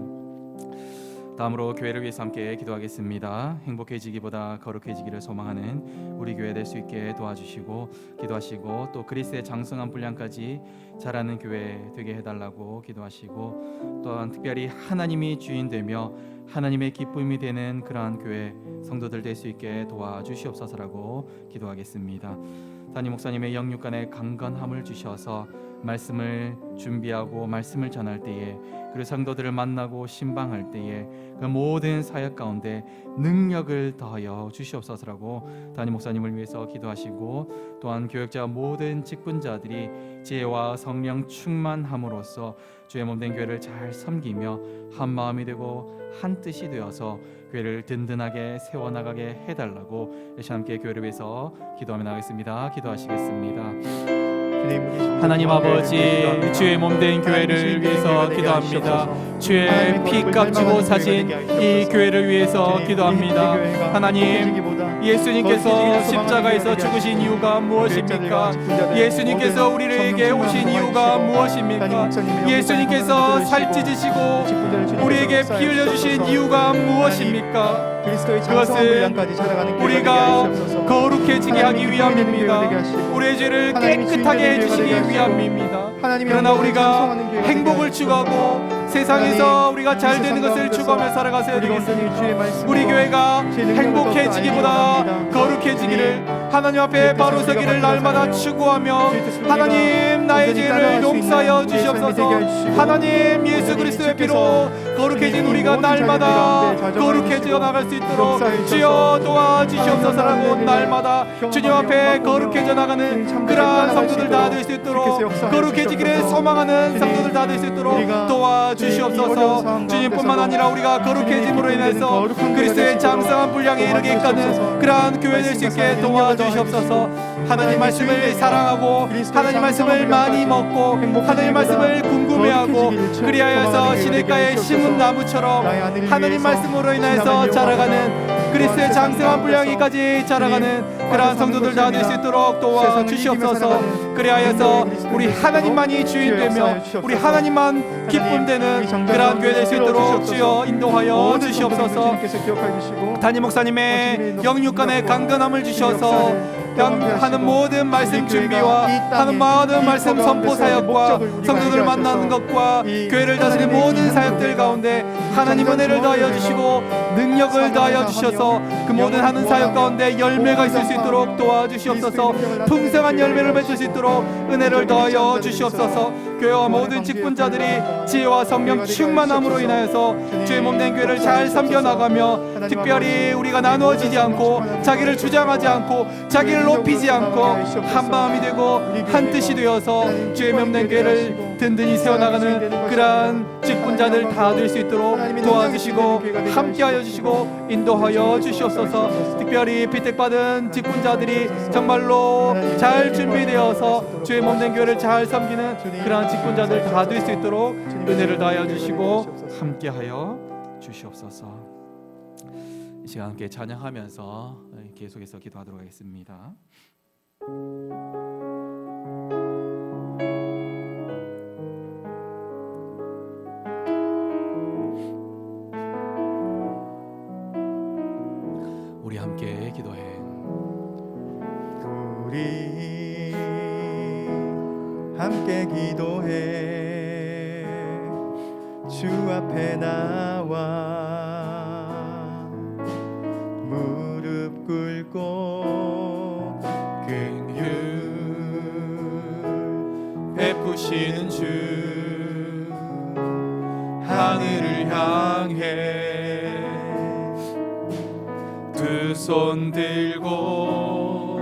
다음으로 교회를 위해서 함께 기도하겠습니다. 행복해지기보다 거룩해지기를 소망하는 우리 교회 될 수 있게 도와주시고 기도하시고 또 그리스도의 장성한 분량까지 자라는 교회 되게 해달라고 기도하시고 또한 특별히 하나님이 주인 되며 하나님의 기쁨이 되는 그러한 교회 성도들 될 수 있게 도와주시옵소서라고 기도하겠습니다. 담임 목사님의 영육간의 강건함을 주셔서 말씀을 준비하고 말씀을 전할 때에 그리고 성도들을 만나고 신방할 때에 그 모든 사역 가운데 능력을 더하여 주시옵소서라고 담임 목사님을 위해서 기도하시고 또한 교역자 모든 직분자들이 지혜와 성령 충만함으로써 주의 몸된 교회를 잘 섬기며 한 마음이 되고 한 뜻이 되어서 교회를 든든하게 세워나가게 해달라고 다시 함께 교회를 위해서 기도하며 나가겠습니다. 기도하시겠습니다. 하나님 아버지, 주의 몸된 교회를 위해서 기도합니다. 주의 피값 주고 사신 이 교회를 위해서 기도합니다. 하나님, 예수님께서 십자가에서 죽으신 이유가 무엇입니까? 예수님께서 우리에게 오신 이유가 무엇입니까? 예수님께서 살찌으시고 우리에게 피 흘려주신 이유가 무엇입니까? 그것은 우리가 거룩해지게 하기 위함입니다. 우리의 죄를 깨끗하게 해주시기 위함입니다. 그러나 우리가 행복을 추구하고 세상에서 우리가 잘 되는 것을 추구하며 살아가셔야 되겠습니다. 우리 교회가 행복해지기보다 거룩해지기를 하나님 앞에 바로 서기를 날마다 추구하며 하나님 나의 죄를 용서하여 주시옵소서. 하나님 예수 그리스도의 피로 거룩해진 우리가 날마다 거룩해져 나갈 수 있도록 주여 도와주시옵소서라고 날마다 주님 앞에 거룩해져 나가는 그러한 성도들 다 될 수 있도록 거룩해지기를 소망하는 성도들 다 될 수 있도록 도와주시옵소서. 주님뿐만 아니라 우리가 거룩해짐으로 인해서 그리스도의 장성한 분량에 이르게 이끄는 그러한 교회 될 수 있게 도와주시옵소서. 하나님 말씀을 사랑하고 하나님 말씀을 많이 먹고 하나님 말씀을 궁금해하고 그리하여서 시냇가에 심은 나무처럼 하나님 말씀으로 인해서 자라가는 그리스도의 장성한 분량이까지 자라가는 그러한 성도들 다 될 수 있도록 도와주시옵소서. 그리하여서 우리 하나님만이 주인되며 우리 하나님만 기쁨되는 그러한 교회 될 수 있도록 주여 인도하여 주시옵소서. 담임 목사님의 영육간의 강건함을 주셔서 하는 모든 말씀 준비와 하는 모든 말씀 선포 사역과 성도들 만나는 것과 교회를 다스리는 모든 사역들 가운데 하나님 은혜를 더하여 주시고 능력을 더하여 주셔서 그 모든 하는 사역 가운데 열매가 있을 수 있도록 도와주시옵소서. 풍성한 열매를 맺을 수 있도록 은혜를 더하여 주시옵소서. 교회와 모든 직분자들이 지혜와 성령 충만함으로 인하여서 주의 몸된 교회를 잘 섬겨나가며 특별히 우리가 나누어지지 않고 자기를 주장하지 않고 자기를 높이지 않고 한 마음이 되고 한 뜻이 되어서 주의 몸된 교회를 든든히 세워나가는 그러한 직분자들 다 될 수 있도록 도와주시고 함께하여 주시고 인도하여 주시옵소서. 특별히 피택받은 직분자들이 정말로 잘 준비되어서 주의 몸된 교회를 잘 섬기는 그러한 직분자들 다 될 수 있도록 은혜를 다하여 주시고 함께하여 주시옵소서. 이 시간 함께 찬양하면서 계속해서 기도하도록 하겠습니다. 우리 함께 기도해. 우리 함께 기도해. 주 앞에 나와 무릎 꿇고 긍휼 베푸시는 주 하늘을 향해 두 손 들고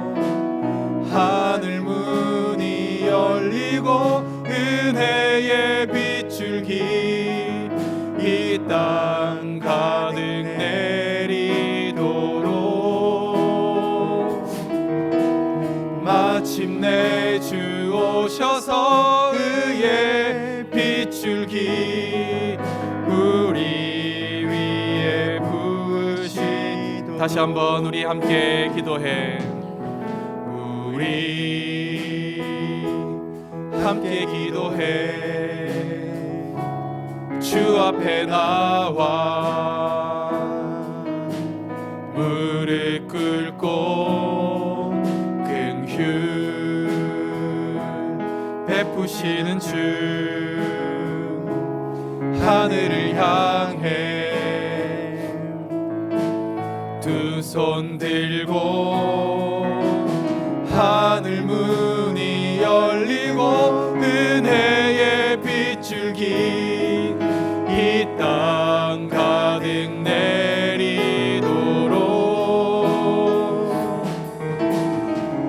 하늘 문이 열리고 은혜의 빗줄기 이 땅 가득 내리도록 마침내 주 오셔서 의의 빗줄기 우리 위에 부으시도록 다시 한번 우리 함께 기도해 우리 함께 기도해 주 앞에 나와 무릎 꿇고 긍휼 베푸시는 주 하늘을 향해 두 손 들고 하늘 문이 열리고 은혜의 빗줄기 이 땅 가득 내리도록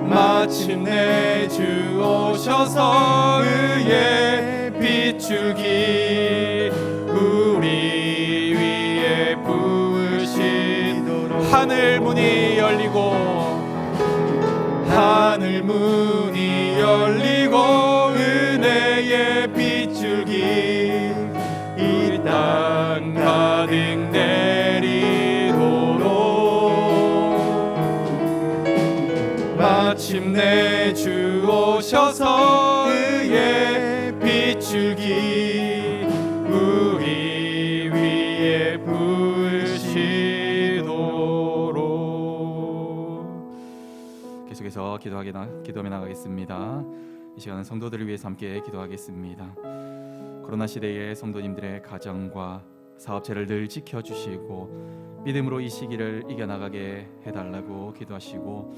마침내 주 오셔서 의의 빗줄기 우리 위에 부으시도록 하늘 문이 열리고 하늘 문이 열리고 은혜의 빗줄기 이 땅 가득 내리도록 마침내 주 오셔서 의의 빗줄기 우리 위에 부으시도록 계속해서 기도하며 나가겠습니다. 이 시간은 성도들을 위해서 함께 기도하겠습니다. 코로나 시대의 성도님들의 가정과 사업체를 늘 지켜주시고 믿음으로 이 시기를 이겨나가게 해달라고 기도하시고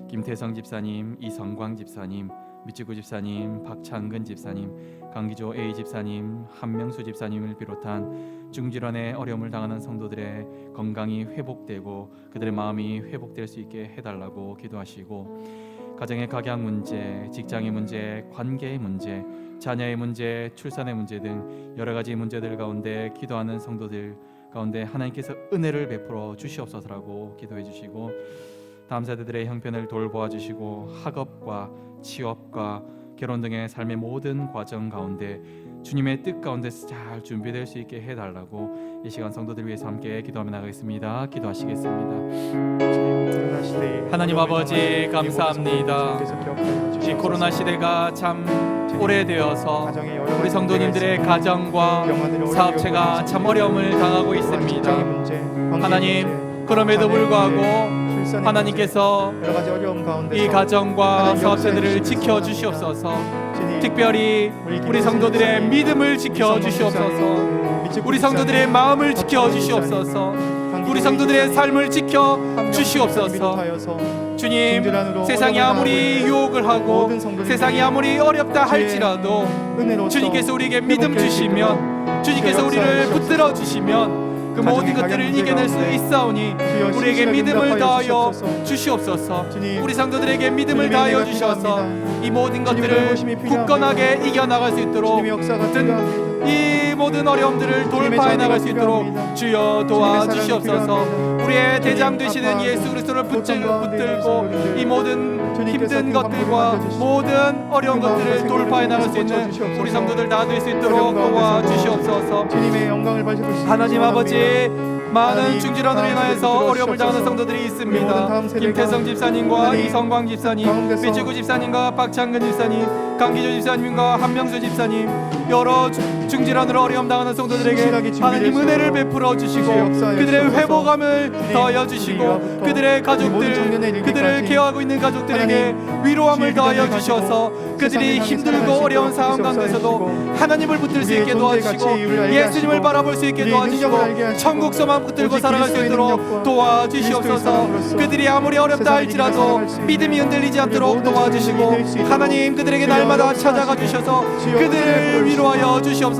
김태성 집사님, 이성광 집사님, 미치구 집사님, 박창근 집사님, 강기조 A 집사님, 한명수 집사님을 비롯한 중질환의 어려움을 당하는 성도들의 건강이 회복되고 그들의 마음이 회복될 수 있게 해달라고 기도하시고 가정의 각양 문제, 직장의 문제, 관계의 문제, 자녀의 문제, 출산의 문제 등 여러 가지 문제들 가운데 기도하는 성도들 가운데 하나님께서 은혜를 베풀어 주시옵소서라고 기도해 주시고 다음 세대들의 형편을 돌보아 주시고 학업과 취업과 결혼 등의 삶의 모든 과정 가운데 주님의 뜻 가운데 잘 준비될 수 있게 해달라고 이 시간 성도들 위해서 함께 기도하며 나가겠습니다. 기도하시겠습니다. 하나님 아버지 감사합니다. 이 코로나 시대가 참 오래되어서 우리 성도님들의 가정과 사업체가 참 어려움을 당하고 있습니다. 하나님 그럼에도 불구하고 하나님께서 이 가정과 사업체들을 지켜주시옵소서. 특별히 우리 성도들의 믿음을 지켜주시옵소서. 우리 성도들의 마음을 지켜주시옵소서. 우리 성도들의 삶을 지켜주시옵소서. 주님, 세상이 아무리 유혹을 하고 세상이 아무리 어렵다 할지라도 주님께서 우리에게 믿음 주시면, 주님께서 우리를 붙들어 주시면 그 모든 것들을 이겨낼 수 있사오니 우리에게 믿음을 다하여 주시옵소서. 우리 성도들에게 믿음을 다하여 주셔서 이 모든 것들을 굳건하게 이겨나갈 수 있도록 이 모든 어려움들을 돌파해 나갈 수 있도록 주여 도와주시옵소서. 우리의 대장 되시는 예수 그리스도를 붙들고 이 모든 힘든 것들과 모든 어려운 것들을 돌파해 나갈 수 있는 우리 성도들 다 될 수 있도록 도와주시옵소서. 하나님 아버지, 많은 중질환으로 인하여서 어려움을 당하는 성도들이 있습니다. 김태성 집사님과 이성광 집사님, 미치구 집사님과 박창근 집사님, 강기조 집사님과 한명수 집사님, 여러 중질환으로 어려움 당하는 성도들에게 하나님 은혜를 베풀어 주시고 그들의 회복감을 더하여 주시고 그들의 가족들, 그들을 케어하고 있는 가족들에게 위로함을 더하여 주셔서 그들이 힘들고 어려운 상황 가운데서도 하나님을 붙들 수 있게 도와주시고 예수님을 바라볼 수 있게 도와주시고 천국 소망 붙들고 살아갈 수 있도록 도와주시옵소서. 그들이 아무리 어렵다 할지라도 믿음이 흔들리지 않도록 도와주시고 하나님 그들에게 날마다 찾아가 주셔서 그들을 위로하여 주시옵소서.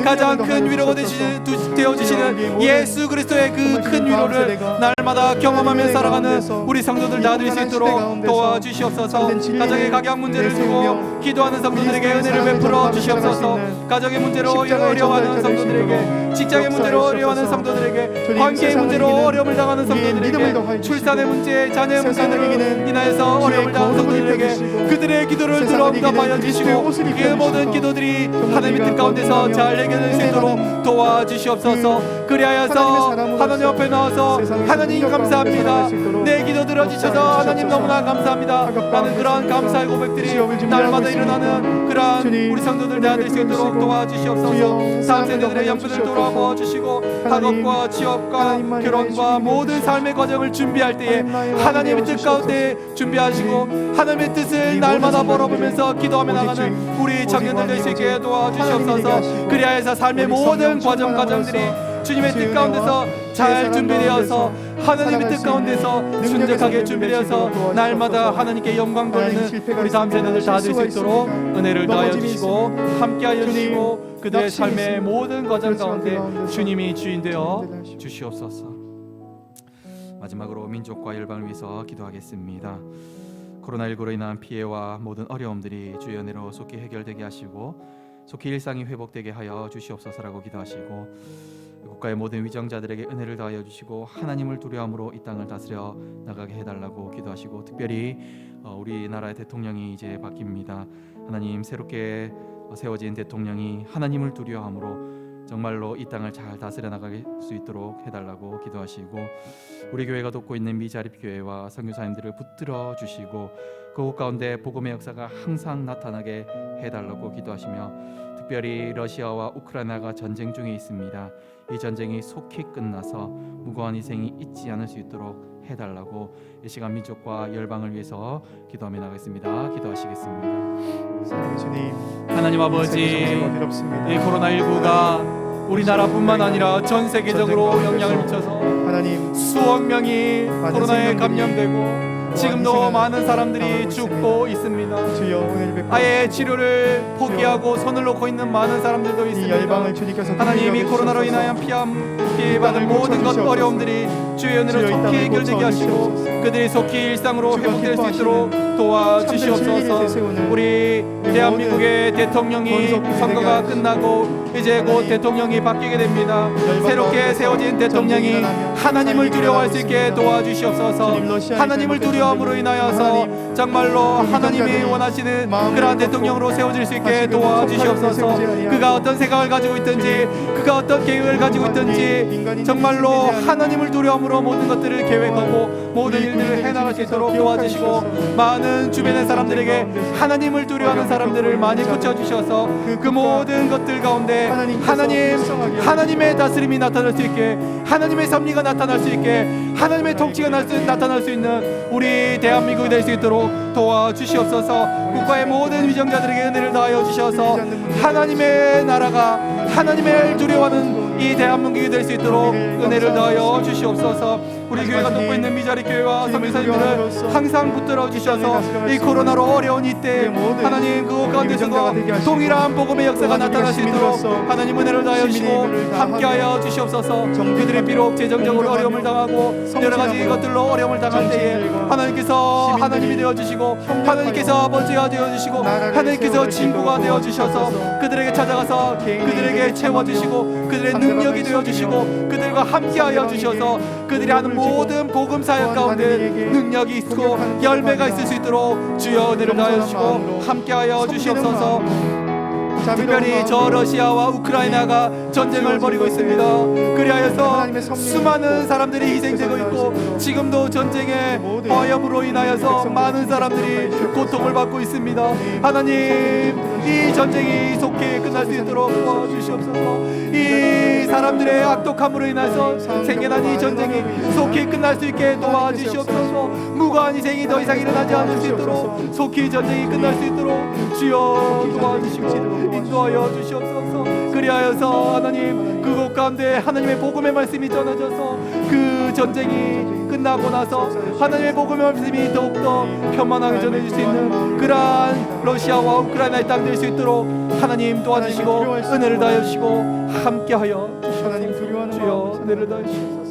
가장 큰 위로가 되어 주시는 예수 그리스도의 그 큰 위로를 날마다 날마다 경험하며 살아가는 우리 성도들 다 될 수 있도록 도와주시옵소서. 가정의 각양 문제를 두고 기도하는 성도들에게 은혜를 베풀어 주시옵소서. 가정의 문제로 어려워하는 성도들에게, 직장의 문제로 어려워하는 성도들에게, 관계의 문제로 어려움을 당하는 성도들에게, 출산의 문제, 자녀의 문제로 인하여서 어려움을 당하는 성도들에게 그들의 기도를 들어 응답하여 주시고 그 모든 기도들이 하나님의 뜻 가운데서 잘 해결될 수 있도록 도와주시옵소서. 그리하여서 하나님 앞에 나와서 하나님 감사합니다, 내 기도 들어주셔서 하나님 너무나 감사합니다 라는 그러한 감사의 고백들이 날마다 일어나는 그러한 우리 성도들 다 될 수 있도록 도와주시옵소서. 다음 세대들의 양분을 돌아보아 주시고 학업과 취업과 결혼과 모든 삶의 과정을 준비할 때에 하나님의 뜻 가운데 준비하시고 하나님의 뜻을 날마다 벌어보면서 기도하며 나가는 우리 청년들 될 수 있게 도와주시옵소서. 그리하여서 삶의 모든 과정들이 주님의 뜻 가운데서 잘 준비되어서 하나님의 뜻 가운데서 순적하게 준비되어서 날마다 하나님께 영광 돌리는 우리 다음 세대들 다 될 수 있도록 은혜를 더하여 주시고 함께하여 주시고 그들의 삶의 모든 과정 가운데 주님이 주인 되어 주시옵소서. 마지막으로 민족과 열방을 위해서 기도하겠습니다. 코로나19로 인한 피해와 모든 어려움들이 주의 은혜로 속히 해결되게 하시고 속히 일상이 회복되게 하여 주시옵소서라고 기도하시고 국가의 모든 위정자들에게 은혜를 더하여 주시고 하나님을 두려움으로 이 땅을 다스려 나가게 해달라고 기도하시고 특별히 우리나라의 대통령이 이제 바뀝니다. 하나님 새롭게 세워진 대통령이 하나님을 두려움으로 정말로 이 땅을 잘 다스려 나갈 수 있도록 해달라고 기도하시고 우리 교회가 돕고 있는 미자립교회와 선교사님들을 붙들어 주시고 그곳 가운데 복음의 역사가 항상 나타나게 해달라고 기도하시며 특별히 러시아와 우크라이나가 전쟁 중에 있습니다. 이 전쟁이 속히 끝나서 무고한 희생이 있지 않을 수 있도록 해달라고 이 시간 민족과 열방을 위해서 기도하며 나가겠습니다. 기도하시겠습니다. 사랑의 주님, 하나님 아버지, 이 이 코로나19가 우리나라뿐만 아니라 전 세계적으로 영향을 미쳐서 하나님 수억 명이 코로나에 감염되고 지금도 많은 사람들이 죽고 있습니다. 주여 은혜를 베풀어 아예 치료를 포기하고 손을 놓고 있는 많은 사람들도 이 있습니다. 열방을 주님께서 하나님 이 코로나로 인하여 피해받은 모든 것 어려움들이 주의 은혜로 속히 해결되게 하시고 그들이 속히 일상으로 회복될 수 있도록 도와주시옵소서. 우리 대한민국의 대통령이 선거가 끝나고 이제 곧 대통령이 바뀌게 됩니다. 새롭게 세워진 대통령이 하나님을 두려워할 수 있게 도와주시옵소서. 하나님을 두려움으로 인하여서 정말로 하나님이 원하시는 그러한 대통령으로 세워질 수 있게 도와주시옵소서. 그가 어떤 생각을 가지고 있든지 그가 어떤 계획을 가지고 있든지 정말로 하나님을 두려움으로 모든 것들을 계획하고 모든 일들을 해나갈 수 있도록 도와주시고 많은 주변의 사람들에게 하나님을 두려워하는 사람들을 많이 고쳐주셔서 그 모든 것들 가운데 하나님의 다스림이 나타날 수 있게 하나님의 섭리가 나타날 수 있게 하나님의 통치가 나타날 수 있는 우리 대한민국이 될 수 있도록 도와주시옵소서. 국가의 모든 위정자들에게 은혜를 다하여 주셔서 하나님의 나라가 하나님을 두려워하는 이 대한민국이 될 수 있도록 은혜를 더하여 주시옵소서. 우리 교회가 돕고 있는 미자리 교회와 선교사님들을 항상 붙들어 주셔서 이 코로나로 어려운 이때 하나님 그곳 가운데서도 동일한 복음의 역사가 나타날 수 있도록 하나님 은혜를 더하여 주시고 함께하여 주시옵소서. 그들이 비록 재정적으로 어려움을 당하고 여러 가지 것들로 어려움을 당할 때에 하나님께서 하나님이 되어주시고 하나님께서 아버지가 되어주시고 하나님께서 친구가 되어주셔서 그들에게 찾아가서 그들에게 채워주시고 그들의 능력이 되어주시고 그들과 함께하여 주셔서 그들이 하는 모든 복음 사역 가운데 능력이 있고 열매가 있을 수 있도록 주여 은혜를 다하여 주시고 함께하여 주시옵소서. 특별히 저 러시아와 우크라이나가 전쟁을 벌이고 있습니다. 그리하여서 수많은 사람들이 희생되고 있고 지금도 전쟁의 화염으로 인하여서 많은 사람들이 고통을 받고 있습니다. 하나님 이 전쟁이 속히 끝날 수 있도록 도와주시옵소서. 이 사람들의 악독함으로 인해서 생겨난 이 전쟁이 속히 끝날 수 있게 도와주시옵소서. 무고한 희생이 더 이상 일어나지 않을 수 있도록 속히 전쟁이 끝날 수 있도록 주여 도와주시고 인도하여 주시옵소서. 그리하여서 하나님 그곳 가운데 하나님의 복음의 말씀이 전해져서 그 전쟁이 끝나고 나서 하나님의 복음의 말씀이 더욱더 편만하게 전해질 수 있는 그러한 러시아와 우크라이나의 땅 될 수 있도록 하나님 도와주시고 은혜를 다하여 주시고 함께하여 주시옵소서. 주여 은혜를 다하여 주시옵소서.